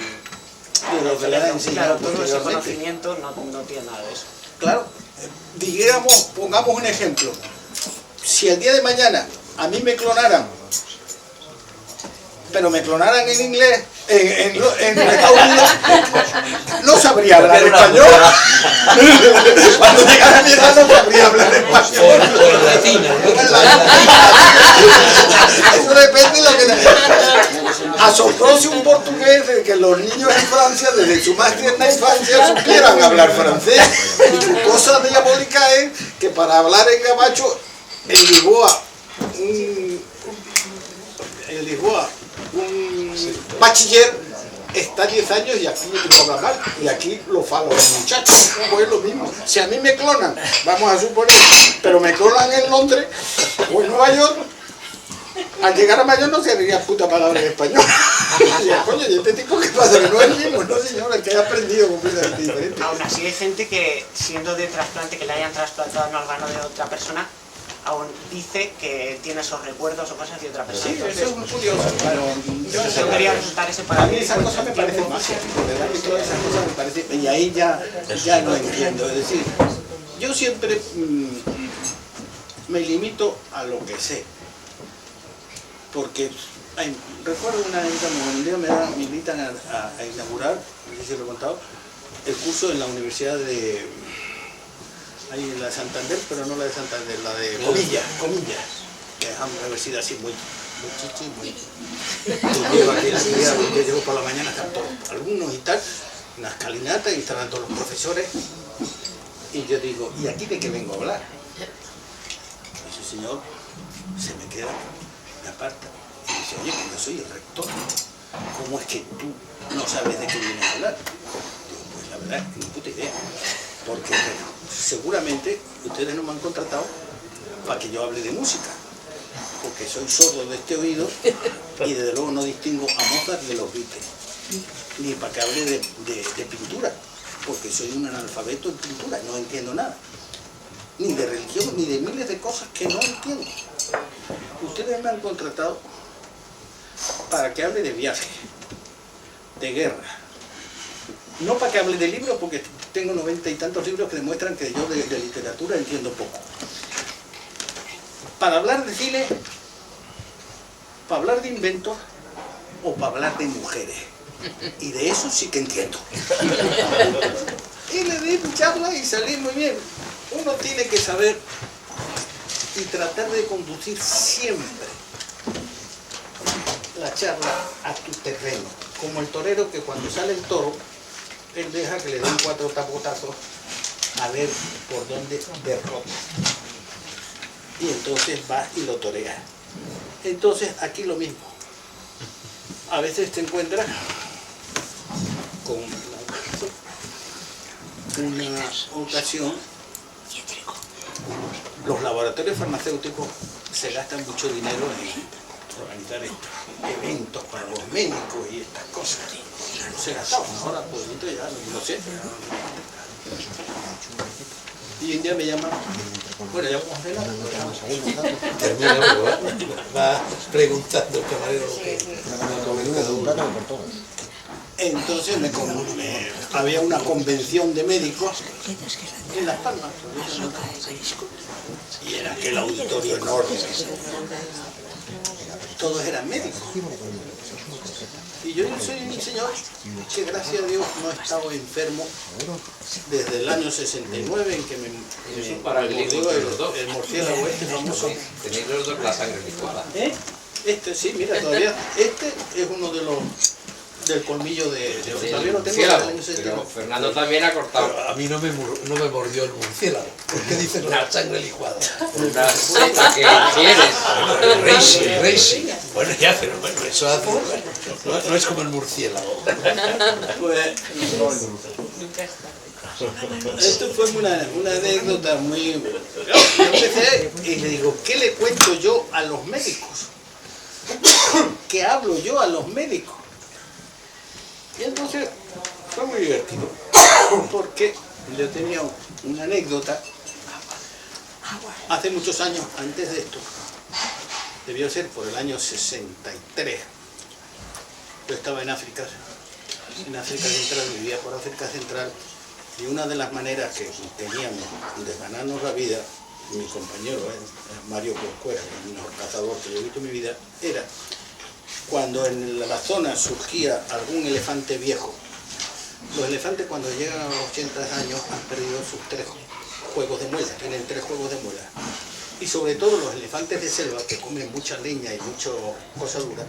De lo que le ha enseñado claro, todo ese posteriormente. conocimiento no tiene nada de eso. Claro, digamos, pongamos un ejemplo. Si el día de mañana a mí me clonaran, pero me clonaran en inglés, en Estados Unidos, no sabría hablar español. Cuando llegara a mi edad no sabría hablar español. Por latina, Eso depende de lo que... Asombróse un portugués de que los niños en Francia, desde su más tierna infancia, supieran hablar francés. Y su cosa diabólica es que para hablar en gabacho, en Lisboa, un bachiller está 10 años y aquí lo habla mal, y aquí lo fala los muchachos. Pues lo mismo. Si a mí me clonan, vamos a suponer, pero me clonan en Londres o en Nueva York, al llegar a mayor no se diría puta palabra en español. Y yo, coño, ¿y este tipo qué pasa? Que no es el mismo, no señora, que ha aprendido completamente diferente. Aún así hay gente que, siendo de trasplante, que le hayan trasplantado un órgano de otra persona, aún dice que tiene esos recuerdos o cosas de otra persona. Sí, eso es muy curioso, pero Eso debería resultar ese a mí paralelismo. esas cosas me parecen magia, de verdad que todas esas cosas me parecen, y ahí ya no entiendo, es decir, yo siempre me limito a lo que sé, porque recuerdo una vez cuando un día me invitan a inaugurar, no sé si lo he contado, el curso en la universidad de, ahí en la de Santander, pero no la de Santander, la de Comillas, que es una universidad así muy chichi, muy... Yo llego aquí yo llego por la mañana, están todos los alumnos y tal, una escalinata y estaban todos los profesores, y yo digo, ¿y aquí de qué vengo a hablar? Y ese señor se me queda, me aparta, y dice, oye, que yo soy el rector, ¿cómo es que tú no sabes de qué vienes a hablar? Digo, pues la verdad, ni puta idea, porque seguramente ustedes no me han contratado para que yo hable de música, porque soy sordo de este oído y desde luego no distingo a Mozart de los Beatles, ni para que hable de pintura, porque soy un analfabeto en pintura, no entiendo nada, ni de religión, ni de miles de cosas que no entiendo. Ustedes me han contratado para que hable de viajes, de guerra. No para que hable de libros, porque tengo 90 y tantos libros que demuestran que yo de literatura entiendo poco. Para hablar de cine, para hablar de inventos o para hablar de mujeres. Y de eso sí que entiendo. Y le di charla y salí muy bien. Uno tiene que saber y tratar de conducir siempre la charla a tu terreno. Como el torero que cuando sale el toro, él deja que le den 4 tapotazos a ver por dónde derrota. Y entonces va y lo torea. Entonces aquí lo mismo. A veces te encuentras con una ocasión, los laboratorios farmacéuticos se gastan mucho dinero en organizar eventos para los médicos y estas cosas. No se gastaban, ahora pues ya no sé. Y un día me llaman, bueno, ya vamos a cenar. Termina, va preguntando el camarero que entonces había una convención de médicos en Las Palmas. Y era aquel auditorio enorme. Todos eran médicos. Y yo soy un señor que gracias a Dios no he estado enfermo desde el año 69 en que me mordió el murciélago este famoso. Tenéis los dos la sangre licuada. Este sí, mira, todavía este es uno de los del colmillo de todavía lo tengo del año 69. Pero Fernando también ha cortado. Pero a mí no me mordió el murciélago. ¿Por qué dices la sangre licuada? Una seta que quieres. Racing. Bueno, ya, pero bueno, eso hace. No es como el murciélago. Pues, esto fue una anécdota muy... Yo empecé y le digo, ¿qué le cuento yo a los médicos? ¿Qué hablo yo a los médicos? Y entonces fue muy divertido, porque yo tenía una anécdota hace muchos años antes de esto. Debió ser por el año 63. Yo estaba en África Central, vivía por África Central, y una de las maneras que teníamos de ganarnos la vida, mi compañero, Mario Corcuera, el mejor cazador que yo he visto en mi vida, era cuando en la zona surgía algún elefante viejo. Los elefantes cuando llegan a los 80 años han perdido sus 3 juegos de muela, tienen 3 juegos de muela. Y sobre todo los elefantes de selva, que comen mucha leña y mucha cosa dura,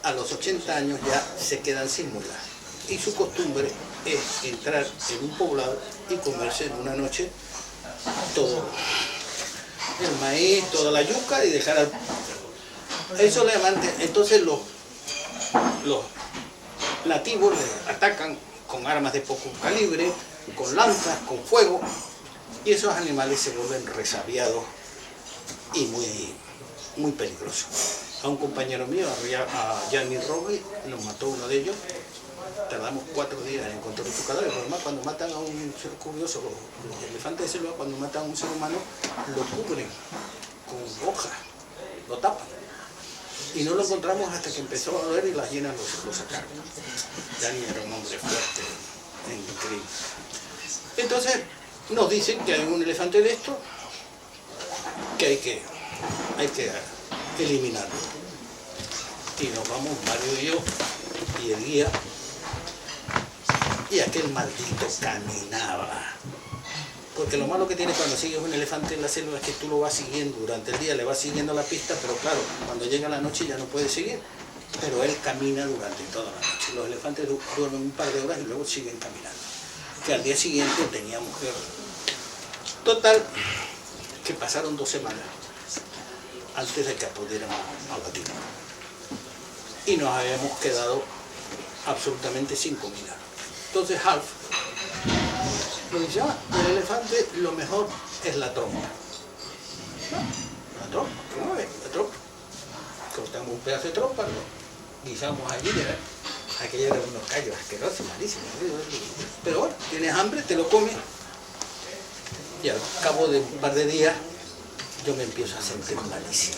a los 80 años ya se quedan sin muela. Y su costumbre es entrar en un poblado y comerse en una noche todo el maíz, toda la yuca y dejar al... Eso le levanta. Entonces los nativos le atacan con armas de poco calibre, con lanzas, con fuego, y esos animales se vuelven resabiados y muy peligrosos. A un compañero mío, a Gianni Robi, lo mató uno de ellos. Tardamos 4 días en encontrar su cadáver. Además, cuando matan a un ser curioso, los elefantes de selva, cuando matan a un ser humano, lo cubren con hojas, lo tapan. Y no lo encontramos hasta que empezó a doler y las hienas lo sacaron. Gianni era un hombre fuerte, increíble. Entonces, nos dicen que hay un elefante de esto que hay que eliminarlo. Y nos vamos, Mario y yo, y el guía, y aquel maldito caminaba. Porque lo malo que tiene cuando sigues un elefante en la selva es que tú lo vas siguiendo durante el día, le vas siguiendo la pista, pero claro, cuando llega la noche ya no puedes seguir. Pero él camina durante toda la noche. Los elefantes duermen un par de horas y luego siguen caminando. Que al día siguiente tenía mujer. Total, que pasaron 2 semanas antes de que pudiéramos abatirlo. Y nos habíamos quedado absolutamente sin comida. Entonces Half nos dice, el elefante lo mejor es la trompa. La trompa, ¿qué mueve? La trompa. Cortamos un pedazo de trompa, lo guisamos allí, aquello eran unos callos asquerosos, malísimos. Pero bueno, tienes hambre, te lo comes. Y al cabo de un par de días, yo me empiezo a sentir malísimo.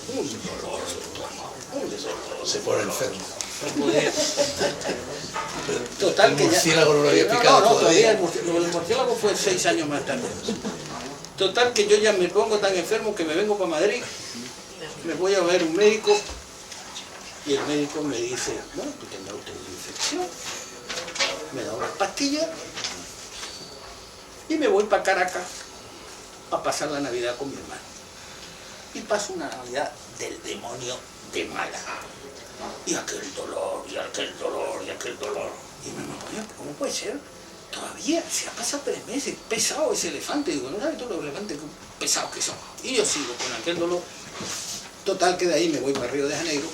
Un dolor de estómago, un dolor. Se pone enfermo. para poder... Total, El que ya... murciélago no lo había picado No, todavía. lo del murciélago fue 6 años más tarde. Total, que yo ya me pongo tan enfermo que me vengo para Madrid, me voy a ver un médico y el médico me dice, bueno, que tendrá usted una infección, me da unas pastillas y me voy para Caracas a pasar la Navidad con mi hermano. Y paso una Navidad del demonio de mala. Y aquel dolor, y aquel dolor, y aquel dolor. Y me digo, ¿cómo puede ser? Todavía, se ha pasado 3 meses, pesado ese elefante. Digo, no sabes tú los elefantes pesados que son. Y yo sigo con aquel dolor. Total, que de ahí me voy para Río de Janeiro.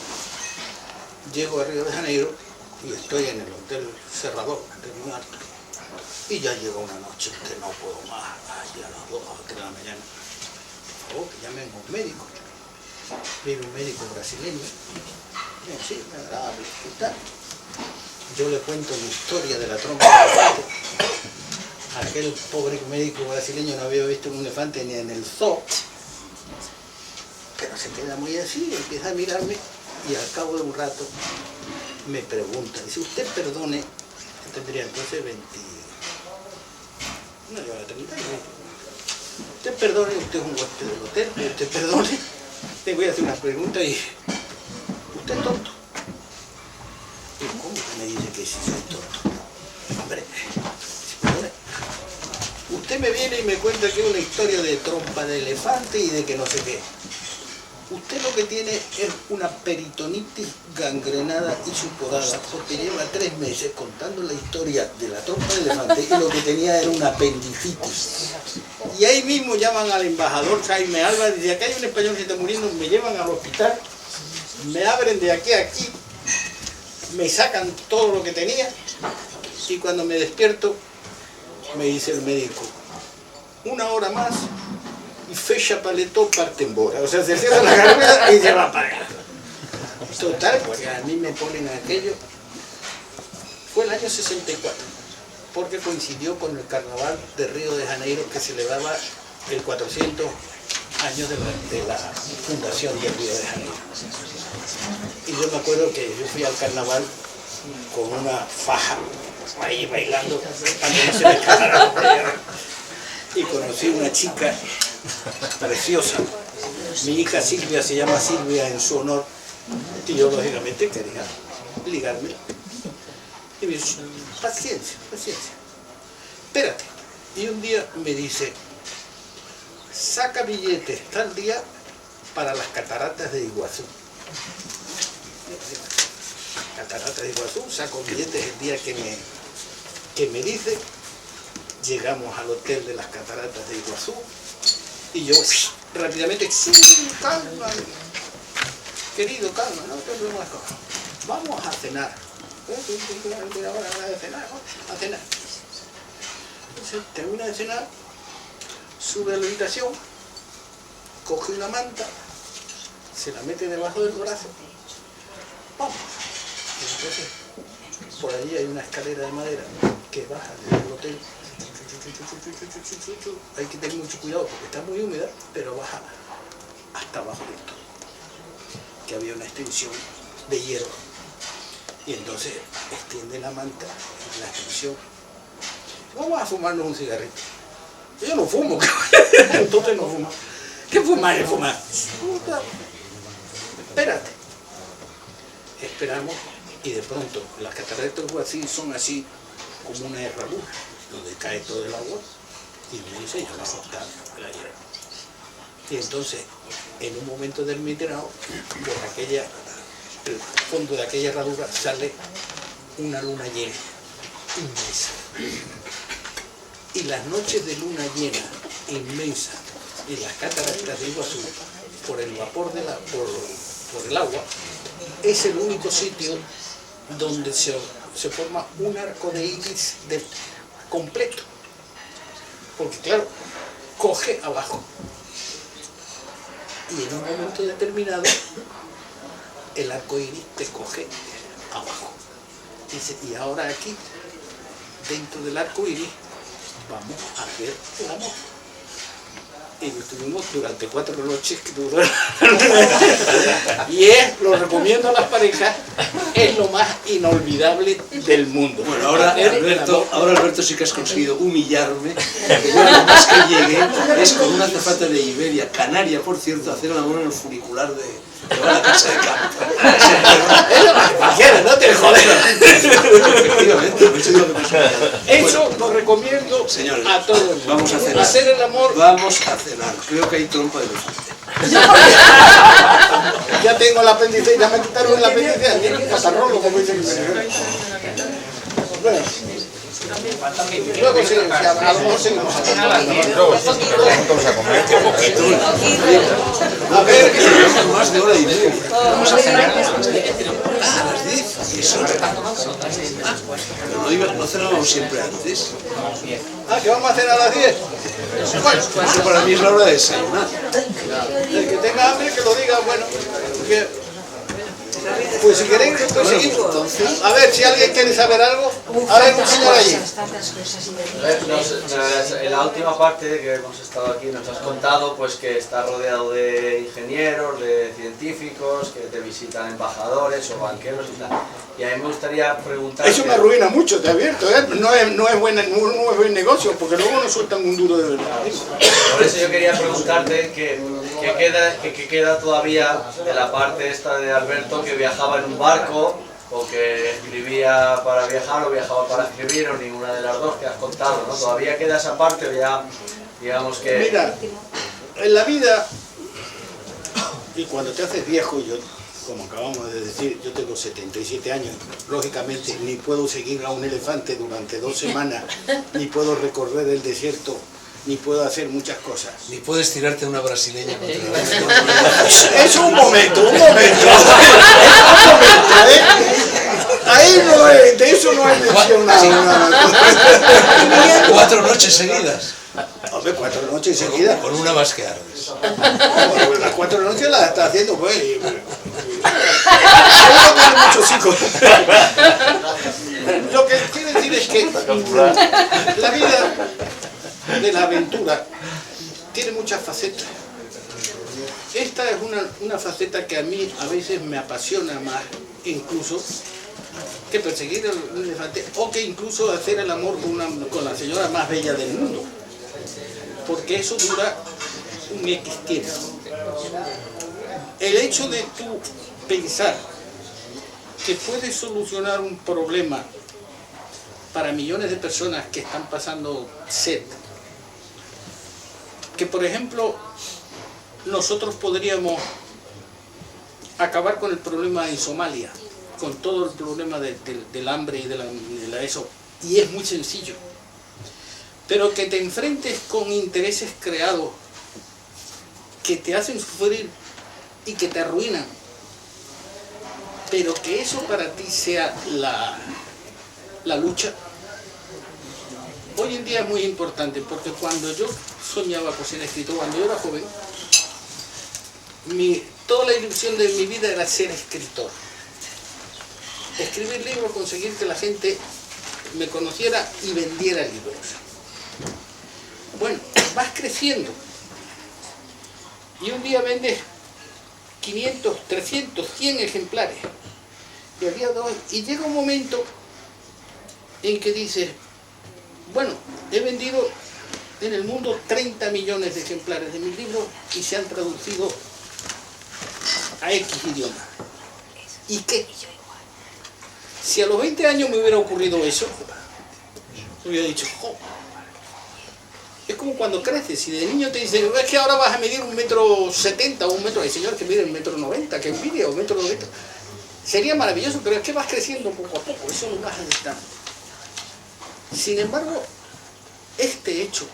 Llego a Río de Janeiro y estoy en el Hotel Serrador de mi alto. Y ya llega una noche que no puedo más, allí a las 2 o 3 de la mañana. Por favor, que llamen a un médico. Viene un médico brasileño. Bien, sí, me agradable. ¿Qué tal? Yo le cuento la historia de la trompa de elefante. Aquel pobre médico brasileño no había visto un elefante ni en el zoo. Pero se queda muy así, empieza a mirarme y al cabo de un rato me pregunta, dice, usted perdone, tendría entonces 20, no lleva 30 años, usted perdone, usted es un huésped del hotel, usted perdone, te voy a hacer una pregunta y, ¿usted es tonto? Y ¿cómo que me dice que sí soy tonto? Hombre, perdone, usted me viene y me cuenta que es una historia de trompa de elefante y de que no sé qué. Usted lo que tiene es una peritonitis gangrenada y supurada, porque lleva 3 meses contando la historia de la trompa de elefante y lo que tenía era una apendicitis. Y ahí mismo llaman al embajador Jaime Alba, dice, acá hay un español que está muriendo, me llevan al hospital, me abren de aquí a aquí, me sacan todo lo que tenía y cuando me despierto me dice el médico, 1 hora más y fecha paletó parte embora. O sea, se cierra la carrera y se va para allá. Total, porque a mí me ponen aquello. Fue el año 64, porque coincidió con el carnaval de Río de Janeiro que celebraba el 400 años de la fundación de Río de Janeiro. Y yo me acuerdo que yo fui al carnaval con una faja, ahí bailando, para que no se me escapara. Y conocí una chica preciosa. Mi hija Silvia se llama Silvia en su honor y yo lógicamente quería ligarme. Y me dice, paciencia, paciencia, espérate. Y un día me dice, saca billetes tal día para las cataratas de Iguazú. Cataratas de Iguazú, saco billetes el día que me dice. Llegamos al hotel de las cataratas de Iguazú y yo rápidamente, calma, querido, calma, no te preocupes, vamos a cenar. A cenar. Entonces termina de cenar, sube a la habitación, coge una manta, se la mete debajo del brazo, vamos. Y entonces por allí hay una escalera de madera que baja desde el hotel. Hay que tener mucho cuidado porque está muy húmeda, pero baja hasta abajo del todo, que había una extensión de hierro. Y entonces extiende la manta en la extensión. Vamos a fumarnos un cigarrito. Yo no fumo, entonces no fumo. ¿Qué fumar es fumar? Espérate. Esperamos y de pronto las cataratas de Iguazú son así como una herradura donde cae todo el agua y me dice, ya va a soltar la hierba. Y entonces, en un momento determinado, por el fondo de aquella herradura sale una luna llena, inmensa. Y las noches de luna llena, inmensa, en las cataratas de Iguazú, por el vapor por el agua, es el único sitio donde se forma un arco de iris completo, porque claro, coge abajo y en un momento determinado el arco iris te coge abajo. Dice, y ahora aquí, dentro del arco iris, vamos a hacer el amor. Y estuvimos durante 4 noches que duró. Y Y lo recomiendo a las parejas, es lo más inolvidable del mundo. Bueno, ahora Alberto sí que has conseguido humillarme, porque yo lo más que llegué es con una azafata de Iberia, canaria por cierto, a hacer el amor en el funicular de la casa de campo. No te jodas. Efectivamente, por eso digo que me has humillado. Eso lo recomiendo Señores, a todo el mundo. vamos a cenar. Hacer el amor. Vamos a cenar. Creo que hay trompa de elefante. Ya tengo el apéndice, ya me quitaron el apéndice, tiene un catarrolo, como dicen. Bueno, luego sí, a lo mejor seguimos hablando. A ver, que llevamos más de hora y media. Vamos a cenar a las 10. ¿Y eso? Pero no cenábamos siempre antes. ¿Que vamos a cenar a las 10? Bueno, Eso para mí es la hora de desayunar. el que tenga hambre que lo diga, bueno. Pues si queréis, pues seguimos. Entonces, a ver si alguien quiere saber algo. A ver, un señor allí. En la última parte que hemos estado aquí nos has contado pues que está rodeado de ingenieros, de científicos, que te visitan embajadores o banqueros y tal. Y a mí me gustaría preguntar... Eso me arruina mucho, te advierto, ¿eh? No es buen negocio, porque luego nos sueltan un duro de verdad. Por eso yo quería preguntarte qué queda todavía de la parte esta de Alberto, que viajaba en un barco, o que escribía para viajar, o viajaba para escribir, o ninguna de las dos que has contado, ¿no? ¿Todavía queda esa parte o ya, digamos que...? Mira, en la vida, y cuando te haces viejo, yo, como acabamos de decir, yo tengo 77 años, lógicamente ni puedo seguir a un elefante durante 2 semanas, ni puedo recorrer el desierto, ni puedo hacer muchas cosas. Ni puedes tirarte a una brasileña contra la... Es un momento, ¿eh? Ahí no es, de eso no hay mención nada. 4 noches seguidas. Hombre, 4 noches seguidas. Con una más que ardes. Bueno, las 4 noches las está haciendo, pues. Seguro tiene muchos hijos. Lo que quiero decir es que la vida de la aventura tiene muchas facetas. Esta es una faceta que a mí a veces me apasiona más, incluso, que perseguir el elefante, o que incluso hacer el amor con la señora más bella del mundo. Porque eso dura un X tiempo. El hecho de tú pensar que puedes solucionar un problema para millones de personas que están pasando sed, que por ejemplo nosotros podríamos acabar con el problema en Somalia, con todo el problema del hambre y de la eso, y es muy sencillo. Pero que te enfrentes con intereses creados que te hacen sufrir y que te arruinan, pero que eso para ti sea la lucha, hoy en día es muy importante, porque cuando yo soñaba con ser escritor, cuando yo era joven, toda la ilusión de mi vida era ser escritor. Escribir libros, conseguir que la gente me conociera y vendiera libros. Bueno, vas creciendo y un día vendes 500, 300, 100 ejemplares y al día de hoy, y llega un momento en que dices, bueno, he vendido en el mundo 30 millones de ejemplares de mis libros y se han traducido a X idiomas. ¿Y qué? Si a los 20 años me hubiera ocurrido eso, hubiera dicho, oh. Es como cuando creces, si de niño te dicen, es que ahora vas a medir 1,70 m o 1 metro, hay señores que miden 1,90 m, que envidia, o 1,90 m. Sería maravilloso, pero es que vas creciendo poco a poco, eso no vas a estar. Sin embargo, este hecho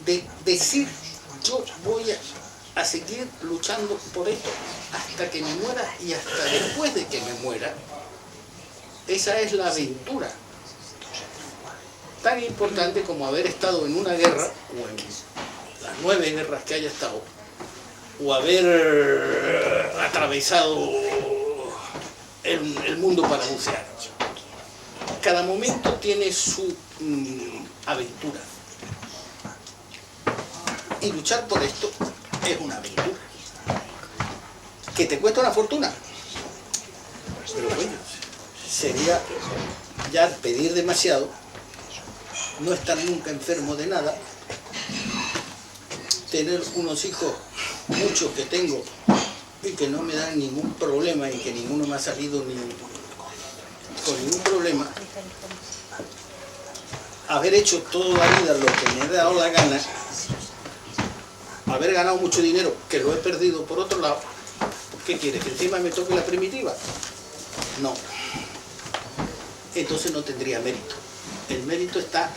de decir, yo voy a seguir luchando por esto hasta que me muera y hasta después de que me muera, esa es la aventura. Tan importante como haber estado en una guerra, o en las 9 guerras que haya estado, o haber atravesado el mundo para bucear. Cada momento tiene su aventura. Y luchar por esto es una aventura. que te cuesta una fortuna. Pero bueno, sería ya pedir demasiado, no estar nunca enfermo de nada, tener unos hijos, muchos que tengo, y que no me dan ningún problema y que ninguno me ha salido con ningún problema, haber hecho toda la vida lo que me he dado la gana, haber ganado mucho dinero, que lo he perdido por otro lado. ¿Qué quieres? ¿Que encima me toque la primitiva? No. Entonces no tendría mérito. El mérito está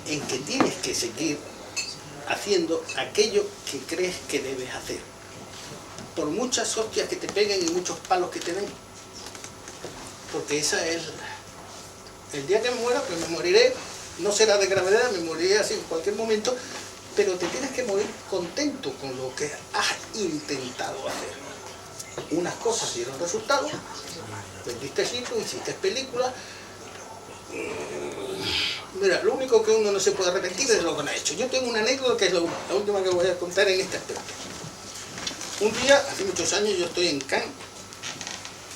en que tienes que seguir haciendo aquello que crees que debes hacer. Por muchas hostias que te peguen y muchos palos que te den. Porque esa es... El día que me muera, pues me moriré, no será de gravedad, me moriré así en cualquier momento, pero te tienes que morir contento con lo que has intentado hacer. Unas cosas dieron resultados, vendiste libros, hiciste películas. Mira, lo único que uno no se puede arrepentir es lo que no ha hecho. Yo tengo una anécdota que es la última que voy a contar en este aspecto. Un día, hace muchos años, yo estoy en Cannes,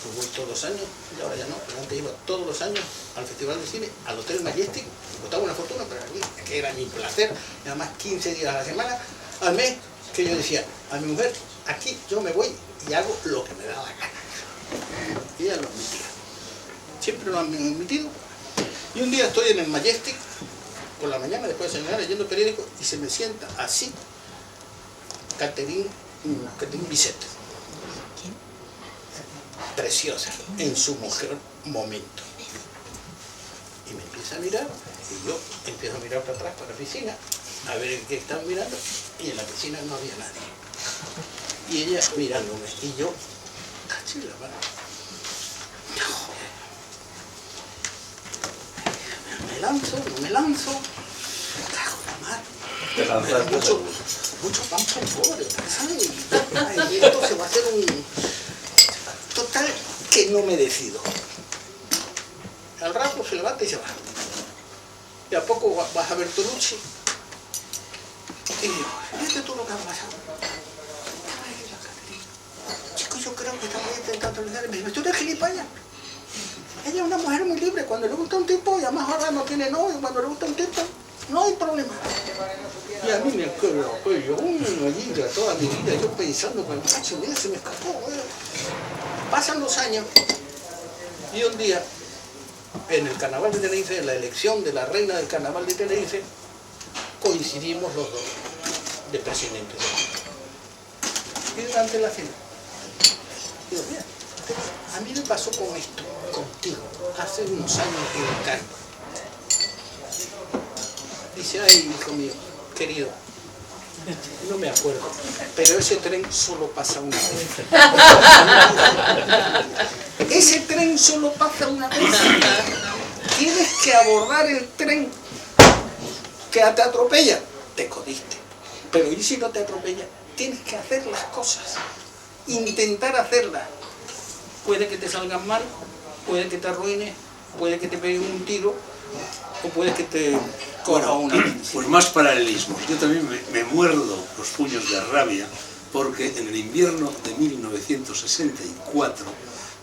pues voy todos los años, y ahora ya no, pero antes iba todos los años al Festival de Cine, al Hotel Majestic, me costaba una fortuna, pero aquí, que era mi placer, y además 15 días a la semana, al mes, que yo decía a mi mujer, aquí yo me voy y hago lo que me da la gana. Y ella lo admitía. Siempre lo han admitido. Y un día estoy en el Majestic, por la mañana, después de desayunar, leyendo periódico, y se me sienta así, Catherine Bisset. Preciosa, en su mejor momento. Y me empieza a mirar, y yo empiezo a mirar para atrás, para la piscina, a ver en qué están mirando, y en la piscina no había nadie. Y ella mirándome, y yo, caché la mano. Me lanzo, no me lanzo, me cago en la mano. Te lanzaste. Mucho pan por pobre, ¿sabes? Y esto se va a hacer un... Total, que no me decido. Al rato se levanta y se va. Y a poco vas a ver Bertolucci. Y digo, fíjate tú lo que ha pasado. Chicos, yo creo que estamos intentando olvidar. Me dice, ¿tú eres gilipollas? Ella es una mujer muy libre. Cuando le gusta un tipo, y además ahora no tiene novio, cuando le gusta un tipo, no hay problema. Y a mí me quedó, pues yo, allí toda mi vida, yo pensando, pues macho, mira, se me escapó. Pasan los años, y un día, en el carnaval de Tenerife, en la elección de la reina del carnaval de Tenerife, coincidimos los dos de presidente. Y durante la cena, digo, mira, a mí me pasó con esto, contigo, hace unos años en Cannes. Dice, ay, hijo mío, querido, no me acuerdo, pero ese tren solo pasa una vez. Ese tren solo pasa una vez. Tienes que abordar el tren que te atropella. Te jodiste. Pero ¿y si no te atropella? Tienes que hacer las cosas. Intentar hacerlas. Puede que te salgan mal, puede que te arruines, puede que te peguen un tiro, o puede que te coja una... Pues más paralelismos. Yo también me muerdo los puños de rabia porque en el invierno de 1964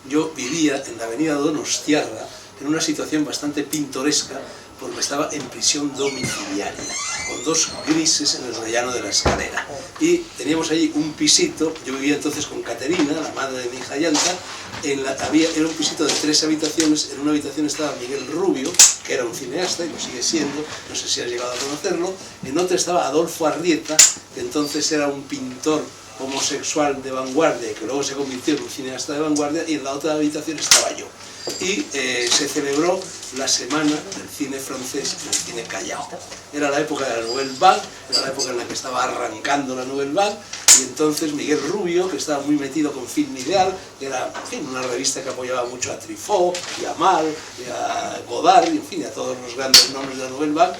yo vivía en la avenida Donostiarra en una situación bastante pintoresca porque estaba en prisión domiciliaria, con dos grises en el rellano de la escalera. Y teníamos allí un pisito, yo vivía entonces con Caterina, la madre de mi hija Yanta, era un pisito de 3 habitaciones, en una habitación estaba Miguel Rubio, que era un cineasta y lo sigue siendo, no sé si has llegado a conocerlo, en otra estaba Adolfo Arrieta, que entonces era un pintor homosexual de vanguardia, que luego se convirtió en un cineasta de vanguardia, y en la otra habitación estaba yo. Y se celebró la semana del cine francés en el cine Callao. Era la época de la Nouvelle Vague, era la época en la que estaba arrancando la Nouvelle Vague, y entonces Miguel Rubio, que estaba muy metido con Film Ideal, era en fin, una revista que apoyaba mucho a Truffaut, y a Mal, y a Godard, y en fin, a todos los grandes nombres de la Nouvelle Vague.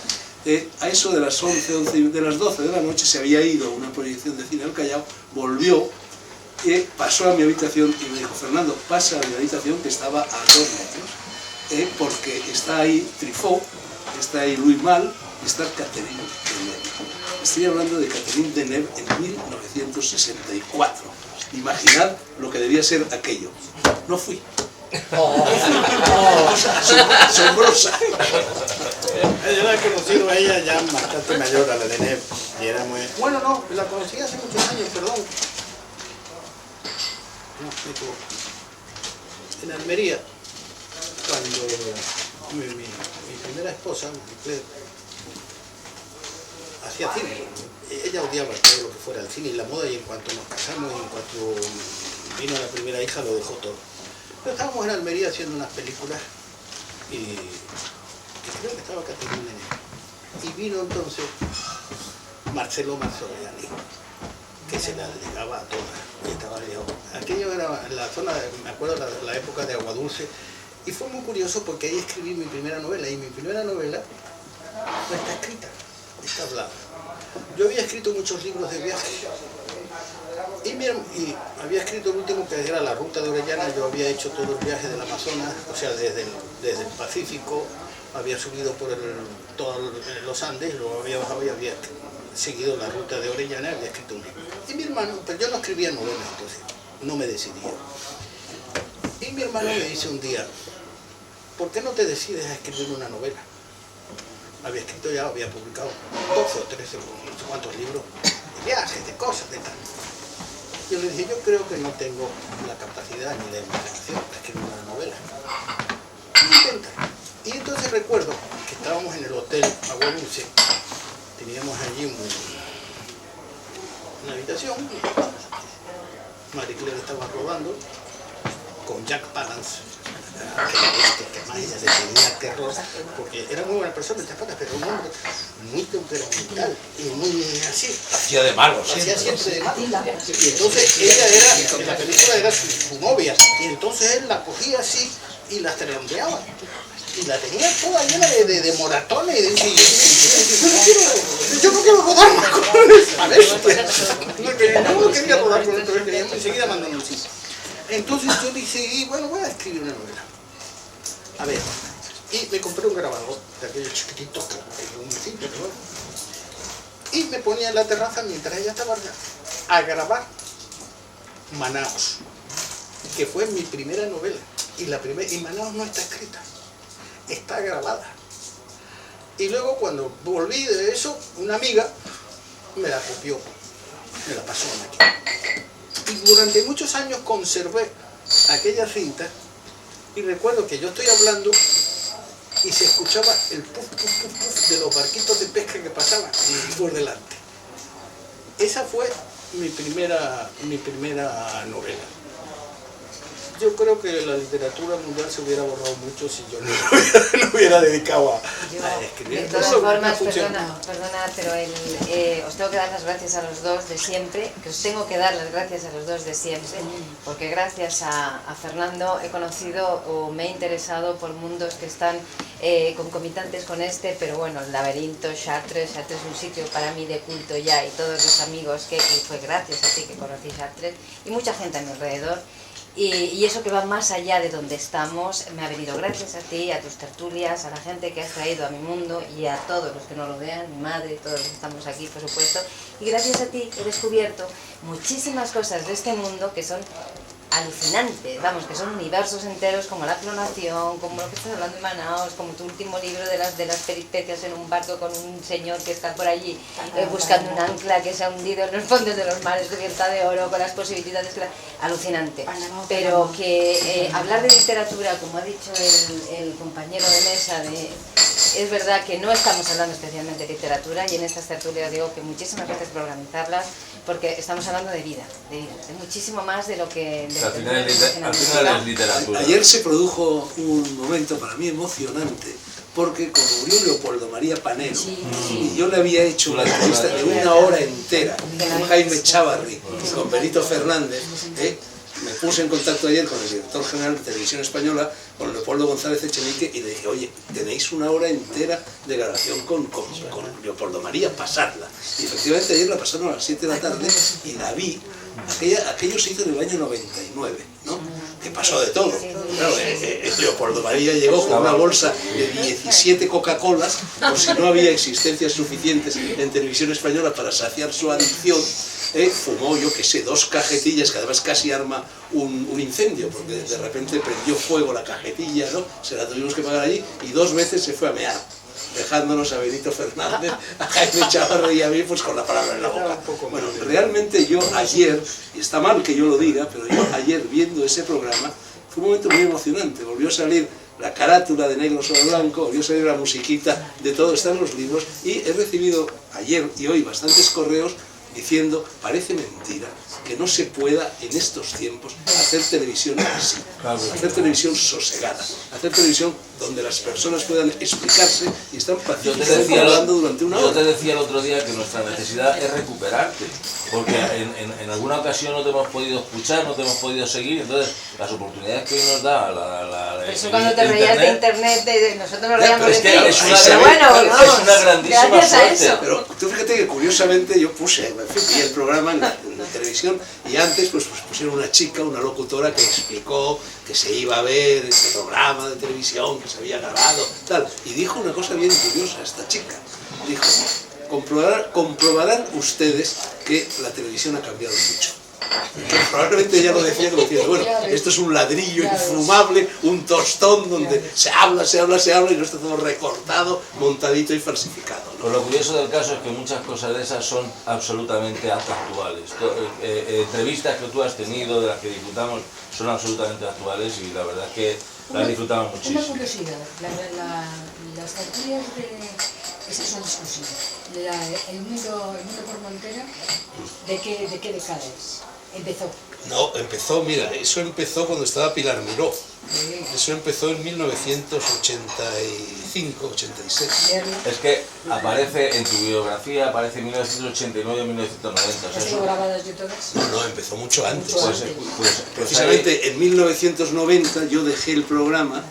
A eso de las 11 de las 12 de la noche se había ido a una proyección de cine al Callao, volvió, pasó a mi habitación y me dijo, Fernando, pasa a mi habitación que estaba a 2 metros, porque está ahí Truffaut, está ahí Louis Malle, y está Catherine en medio. Estoy hablando de Catherine Deneuve en 1964. Imaginad lo que debía ser aquello. No fui. Cosa asombrosa. Yo la he conocido a ella ya bastante mayor, a la de Deneuve. Y era muy... Bueno, no, la conocí hace muchos años, perdón. No, me equivoco. En Almería, cuando mi primera esposa, Claire, hacía cine. Ella odiaba todo lo que fuera el cine y la moda, y en cuanto nos casamos y en cuanto vino la primera hija lo dejó todo. Pero estábamos en Almería haciendo unas películas y creo que estaba Catherine Deneuve. Y vino entonces Marcelo Mastroianni, que se la dedicaba a todas. Y estaba liado. Aquello era en la zona, me acuerdo, la época de Agua Dulce. Y fue muy curioso porque ahí escribí mi primera novela. Y mi primera novela no está escrita, está hablada. Yo había escrito muchos libros de viajes. Y había escrito el último, que era La Ruta de Orellana. Yo había hecho todo el viaje del Amazonas, o sea, desde el Pacífico, había subido por todos los Andes, luego había bajado y había seguido la ruta de Orellana, había escrito un libro. Y mi hermano, pero yo no escribía novelas, entonces no me decidía. Y mi hermano me dice un día, ¿por qué no te decides a escribir una novela? Había escrito ya, había publicado 12 o 13 o no sé cuántos libros de viajes, de cosas, de tal. Yo le dije, yo creo que no tengo la capacidad ni la imaginación para escribir una novela. Intenta. Y entonces recuerdo que estábamos en el hotel Agua Dulce, teníamos allí una habitación, Marie Claire estaba rodando con Jack Palance, que más ella le tenía terror, porque era muy buena persona, pero un hombre muy temperamental y muy así. Hacía de malo, Hacía siempre de malo. Y entonces ella era, en la película era su novia, y entonces él la cogía así y la trompeaba. Y la tenía toda llena de moratones y de... Yo no quiero rodar más con él. A ver, no quería rodar con él, pero quería enseguida mandando un sitio. Entonces yo dije, y bueno, voy a escribir una novela. A ver, y me compré un grabador de aquellos chiquititos, un simple, pero bueno. Y me ponía en la terraza mientras ella estaba a grabar Manaos, que fue mi primera novela. Y Manaos no está escrita, está grabada. Y luego cuando volví de eso, una amiga me la copió, me la pasó a máquina. Y durante muchos años conservé aquella cinta y recuerdo que yo estoy hablando y se escuchaba el puf, puf, puf, puf de los barquitos de pesca que pasaban por delante. Esa fue mi primera novela. Yo creo que la literatura mundial se hubiera borrado mucho si yo no hubiera dedicado a escribir. De todas formas, perdona, pero os tengo que dar las gracias a los dos de siempre, que os tengo que dar las gracias a los dos de siempre, porque gracias a Fernando he conocido o me he interesado por mundos que están concomitantes con este, pero bueno, el laberinto, Chartres es un sitio para mí de culto ya, y todos los amigos y fue gracias a ti que conocí Chartres, y mucha gente a mi alrededor. Y eso que va más allá de donde estamos, me ha venido gracias a ti, a tus tertulias, a la gente que has traído a mi mundo y a todos los que no lo vean, mi madre, todos los que estamos aquí, por supuesto. Y gracias a ti he descubierto muchísimas cosas de este mundo que son alucinantes, vamos, que son universos enteros, como la clonación, como lo que estás hablando de Manaos, como tu último libro de las peripecias en un barco con un señor que está por allí buscando un ancla que se ha hundido en los fondos de los mares cubierta de oro, con las posibilidades, alucinante. Pero que hablar de literatura, como ha dicho el compañero de mesa, es verdad que no estamos hablando especialmente de literatura, y en estas tertulias digo que muchísimas gracias por organizarlas, porque estamos hablando de vida, de muchísimo más de lo que... al final es literatura. Ayer se produjo un momento para mí emocionante, porque como murió Leopoldo María Panero, y yo le había hecho una entrevista de una hora entera con Jaime Chávarri y con Benito Fernández, me puse en contacto ayer con el director general de Televisión Española, con Leopoldo González Echenique, y le dije, oye, tenéis una hora entera de grabación con Leopoldo María, pasadla. Y efectivamente ayer la pasaron a las 7 de la tarde y la vi. Aquello se hizo en el año 99, ¿no? Que pasó de todo. Claro, Leopoldo María llegó con una bolsa de 17 Coca-Colas, por si no había existencias suficientes en televisión española para saciar su adicción. Fumó, yo que sé, 2 cajetillas, que además casi arma un incendio, porque de repente prendió fuego la cajetilla, ¿no? Se la tuvimos que pagar allí, y 2 veces se fue a mear, dejándonos a Benito Fernández, a Jaime Chavarri y a mí, pues con la palabra en la boca. Bueno, realmente yo ayer, y está mal que yo lo diga, pero yo ayer viendo ese programa, fue un momento muy emocionante. Volvió a salir la carátula de negro sobre blanco, volvió a salir la musiquita de todo, están los libros, y he recibido ayer y hoy bastantes correos diciendo, parece mentira que no se pueda en estos tiempos hacer televisión así, hacer televisión sosegada, hacer televisión donde las personas puedan explicarse y están pacíficamente hablando durante una hora. Yo te decía el otro día que nuestra necesidad es recuperarte, porque en alguna ocasión no te hemos podido escuchar, no te hemos podido seguir, entonces las oportunidades que hoy nos da Pero eso cuando te reías de internet, nosotros nos reíamos de ti. Es una grandísima gracias a suerte. eso. Pero tú fíjate que curiosamente yo puse, vi el programa en la televisión y antes pues pusieron una chica, una locutora que explicó que se iba a ver este programa de televisión que se había grabado, tal, y dijo una cosa bien curiosa esta chica. Dijo, comprobarán ustedes que la televisión ha cambiado mucho. Probablemente ya lo decía, bueno, esto es un ladrillo infumable, un tostón donde se habla y no está todo recortado, montadito y falsificado, ¿no? Pues lo curioso del caso es que muchas cosas de esas son absolutamente actuales. Entrevistas que tú has tenido, de las que disfrutamos, son absolutamente actuales y la verdad es que las disfrutamos muchísimo. Una curiosidad, las tertulias esas son exclusivas. El mundo por Montera, ¿de qué década es? Empezó. No, empezó, mira, eso empezó cuando estaba Pilar Miró. Eso empezó en 1985, 86. Es que aparece en tu biografía, aparece en 1989 1990. ¿Has sido grabadas de todas? No, empezó mucho antes. Precisamente en 1990 yo dejé el programa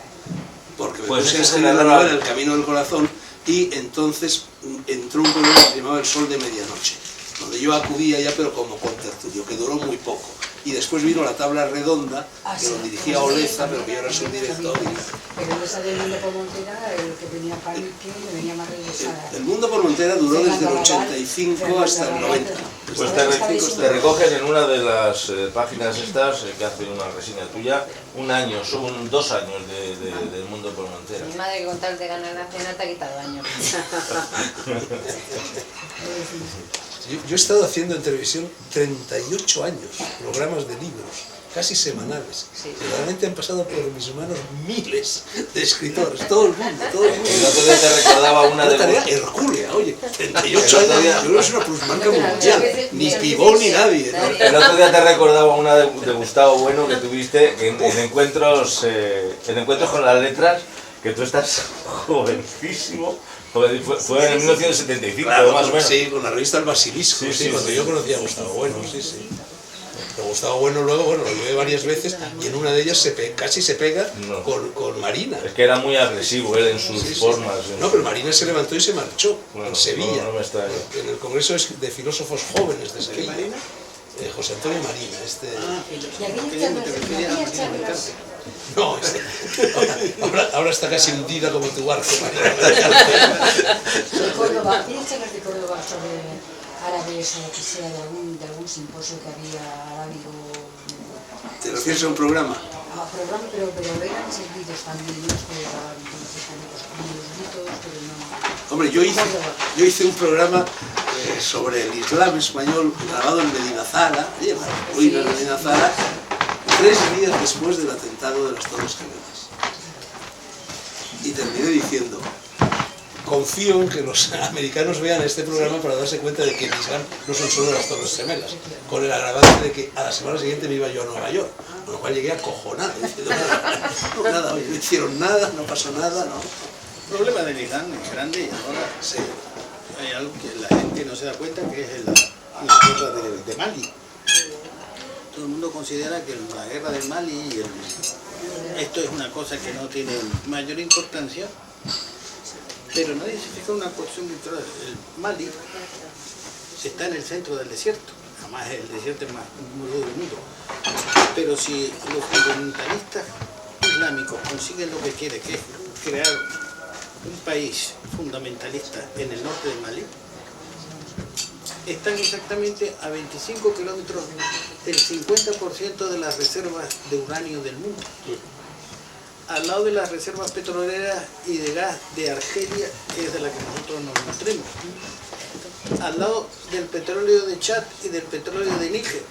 porque me puse a escribir la novela El Camino del Corazón y entonces entró un programa que se llamaba El Sol de Medianoche, donde yo acudía ya pero como contertulio, que duró muy poco. Y después vino La Tabla Redonda, que lo dirigía Oleza, pero que yo era su director. Pero en esa del Mundo por Montera, el que venía Panique, venía más regresada. El Mundo por Montera duró desde el 85 hasta el 90. Pues te recogen en una de las páginas estas, que hace una reseña tuya, 1 año, son 2 años del Mundo por Montera. Mi madre, con tal de ganar la cena, te ha quitado años. Yo he estado haciendo en televisión 38 años, programas de libros, casi semanales. Sí. Realmente han pasado por mis manos miles de escritores, todo el mundo. El otro día te recordaba una Una de tarea hercúlea, oye, 38 años, yo creo que es una plusmarca mundial, ni Pibó ni nadie, ¿no? El otro día te recordaba una de Gustavo Bueno que tuviste en encuentros con las letras, que tú estás jovencísimo. Fue en 1975, Claro, más o menos. sí, con la revista El Basilisco, Sí, cuando yo conocía a Gustavo Bueno, sí. Pero Gustavo Bueno luego, lo llevé varias veces y en una de ellas casi se pega con Marina. Es que era muy agresivo él en sus formas. No, pero Marina se levantó y se marchó en Sevilla, no me extraña. en el Congreso de Filósofos Jóvenes de Sevilla. José Antonio Marina, ¿Y había charlas? No, ahora está casi hundida como tu barco, Marina. De Córdoba, ¿había charlas de Córdoba sobre árabes o lo que sea, de algún simposio que había arábigo? ¿Te refieres a un programa? Programa, pero eran servidos también, no los que grababan los españoles, como los gritos, pero no... Hombre, yo hice un programa sobre el Islam español grabado en Medinazara, en las ruinas de Medinazara, 3 días después del atentado de las Torres Gemelas. Y terminé diciendo, confío en que los americanos vean este programa para darse cuenta de que el Islam no son solo las Torres Gemelas, con el agravante de que a la semana siguiente me iba yo a Nueva York, con lo cual llegué acojonado, diciendo, nada, oye, no hicieron nada, no pasó nada, no. El problema del Islam es grande y ahora hay algo que la gente no se da cuenta, que es la guerra de Mali. Todo el mundo considera que la guerra de Mali esto es una cosa que no tiene mayor importancia, pero nadie se fija en una cuestión cultural. El Mali está en el centro del desierto, además el desierto es más duro del mundo. Pero si los fundamentalistas islámicos consiguen lo que quieren, que es crear un país fundamentalista en el norte de Mali, están exactamente a 25 kilómetros del 50% de las reservas de uranio del mundo, al lado de las reservas petroleras y de gas de Argelia, que es de la que nosotros nos nutrimos, al lado del petróleo de Chad y del petróleo de Níger,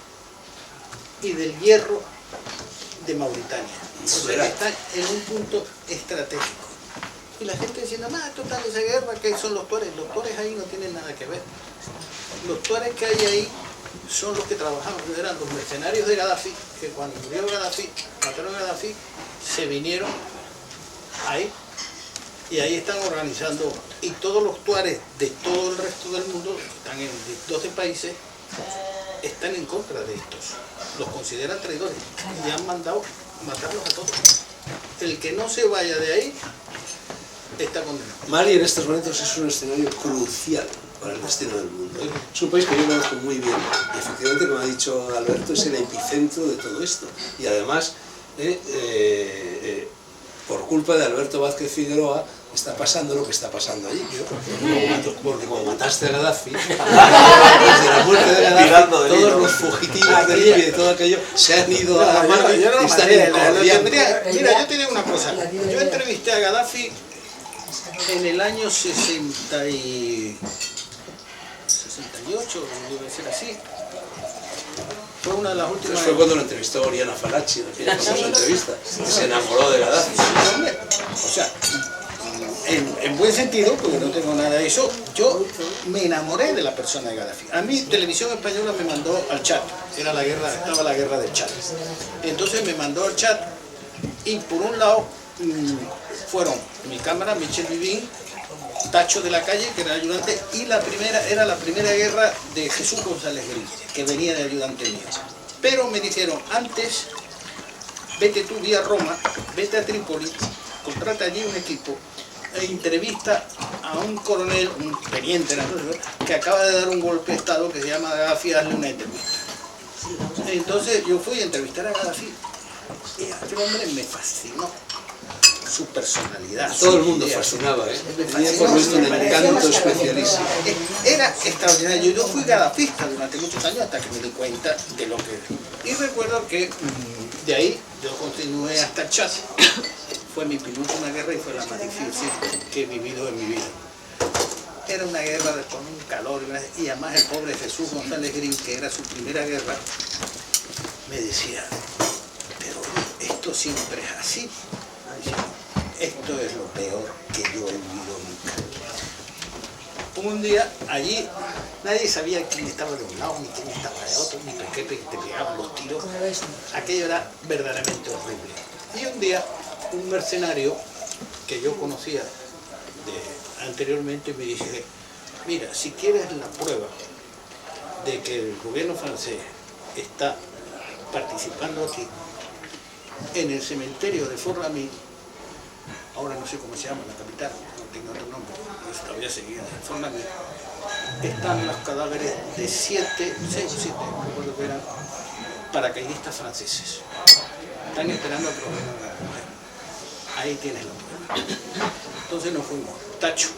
y del hierro de Mauritania. O sea, que están en un punto estratégico. Y la gente diciendo, total, esa guerra, ¿qué son los tuares? Los tuares ahí no tienen nada que ver. Los tuares que hay ahí son los que trabajaban, eran los mercenarios de Gaddafi, que cuando murió Gaddafi, mataron a Gaddafi, se vinieron ahí, y ahí están organizando, y todos los tuares de todo el resto del mundo, que están en 12 países, están en contra de estos, los consideran traidores, y han mandado matarlos a todos. El que no se vaya de ahí, está condenado. Mali en estos momentos es un escenario crucial para el destino del mundo. Es un país que yo conozco muy bien y efectivamente, como ha dicho Alberto, es el epicentro de todo esto. Y además, por culpa de Alberto Vázquez Figueroa, está pasando lo que está pasando allí. Porque como mataste a Gaddafi, desde la muerte de Gaddafi, todos los fugitivos de Libia y todo aquello se han ido a Mali y están incordiando. Mira, yo tenía una cosa. Yo entrevisté a Gaddafi en el año 68, debe ser así. Fue una de las últimas... Fue cuando lo entrevistó Oriana Falachi, en aquella famosa entrevista, que se enamoró de Gaddafi. O sea, en buen sentido, porque no tengo nada de eso, yo me enamoré de la persona de Gaddafi. A mí, Televisión Española me mandó al Chad, era la guerra, estaba la guerra del Chad. Entonces me mandó al Chad y por un lado fueron mi cámara, Michel Vivín, Tacho de la Calle, que era el ayudante, y era la primera guerra de Jesús González Gris, que venía de ayudante mío. Pero me dijeron, antes, vete tú vía Roma, vete a Trípoli, contrata allí un equipo, e entrevista a un coronel, un teniente, que acaba de dar un golpe de Estado que se llama Gaddafi, hazle una entrevista. Entonces yo fui a entrevistar a Gaddafi, y a este hombre me fascinó. Su personalidad. Todo el mundo fascinaba, tenía por visto un encanto especialísimo. Era extraordinario. Yo fui gadafista durante muchos años hasta que me di cuenta de lo que... Y recuerdo que de ahí yo continué hasta el Chad. Fue mi penúltima guerra y fue la más difícil que he vivido en mi vida. Era una guerra con un calor y además el pobre Jesús González Green, que era su primera guerra, me decía, pero esto siempre es así. Esto es lo peor que yo he vivido nunca. Un día allí nadie sabía quién estaba de un lado ni quién estaba de otro, ni por qué te pegaban los tiros. Aquello era verdaderamente horrible. Y un día un mercenario que yo conocía anteriormente me dice, mira, si quieres la prueba de que el gobierno francés está participando aquí, en el cementerio de Fort-Lamy, ahora no sé cómo se llama, la capital, no tengo otro nombre, pero todavía seguía en Fort-Lamy, están los cadáveres de 6 o 7, no recuerdo que eran, paracaidistas franceses. Están esperando a que los vengan a recoger. Ahí tienes la prueba. Entonces nos fuimos. Tacho,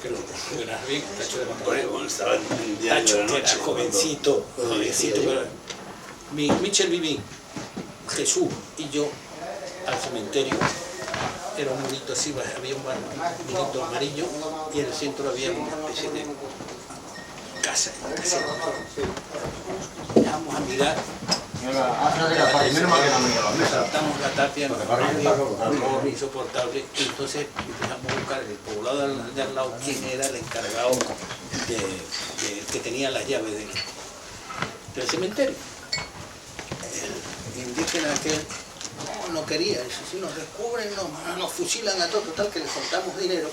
que lo verás bien, Tacho de Montaña. Tacho, que era jovencito, pero Michel Vivín, Jesús y yo al cementerio. Era un monito así, había un monito amarillo y en el centro había una especie de casa. Vamos a mirar. Saltamos la tapia, nos insoportable, y entonces empezamos a buscar en el poblado de al lado quién era el encargado que tenía las llaves del cementerio. El indígena aquel no quería, dice, si nos descubren nos fusilan a todos, total que le soltamos dinero,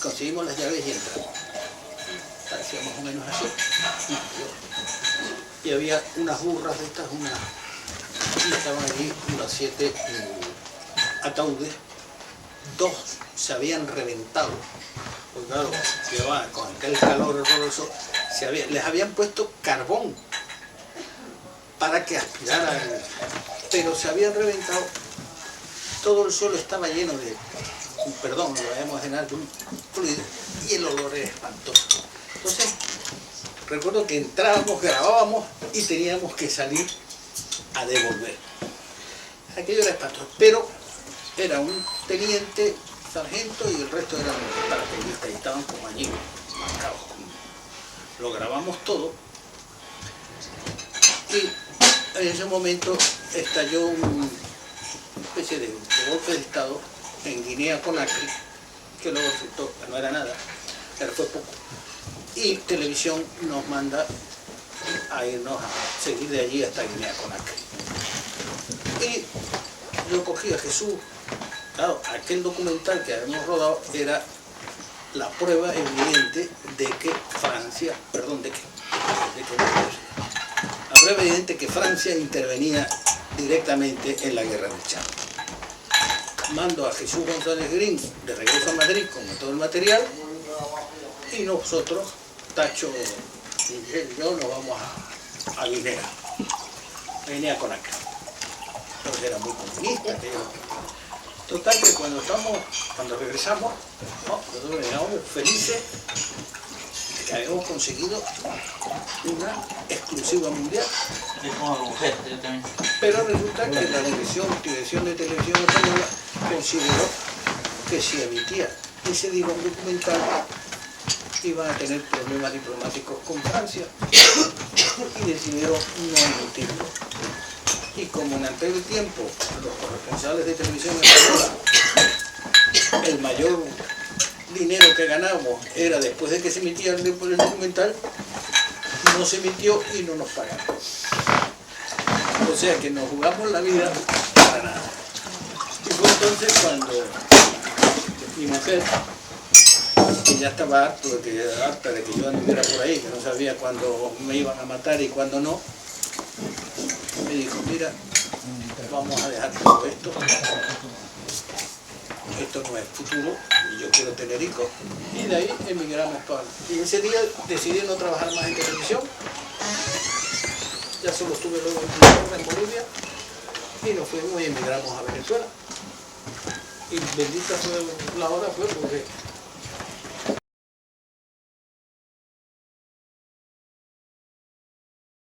conseguimos las llaves y entramos. Parecía más o menos así. Y había unas burras de estas, y estaban allí unas 7 ataúdes, 2 se habían reventado, porque claro, llevaban con aquel calor horroroso, les habían puesto carbón para que aspirara, pero se habían reventado, todo el suelo estaba lleno de, perdón, lo voy a imaginar, de un fluido, y el olor era espantoso. Entonces, recuerdo que entrábamos, grabábamos y teníamos que salir a devolver. Aquello era espantoso, pero era un teniente, sargento y el resto eran paracaidistas y estaban como allí marcados. Lo grabamos todo y en ese momento estalló una especie de golpe de estado en Guinea-Conakry, que luego resultó que no era nada, pero fue poco. Y Televisión nos manda a irnos a seguir de allí hasta Guinea-Conakry. Y yo cogí a Jesús, claro, aquel documental que habíamos rodado era la prueba evidente de que Francia, la prueba evidente que Francia intervenía directamente en la guerra del Chad. Mando a Jesús González Green de regreso a Madrid con todo el material y nosotros, Tacho y yo, nos vamos a Guinea-Conakry. Entonces era muy comunista. Total que cuando regresamos, nosotros llegamos felices que habíamos conseguido una exclusiva mundial. Pero resulta que la Dirección de Televisión Española consideró que si emitía ese documental iban a tener problemas diplomáticos con Francia y decidieron no emitirlo. Y como en aquel tiempo los corresponsales de Televisión Española, el mayor dinero que ganábamos era después de que se emitía el documental, no se emitió y no nos pagaron. O sea que nos jugamos la vida para nada. Y fue entonces cuando mi mujer, que ya estaba harta de que yo anduviera por ahí, que no sabía cuándo me iban a matar y cuándo no, me dijo, mira, vamos a dejar todo esto no es futuro y yo quiero tener hijos. Y de ahí emigramos para... Y ese día decidí no trabajar más en televisión, ya solo estuve luego en Bolivia y nos fuimos y emigramos a Venezuela. Y bendita fue la hora, porque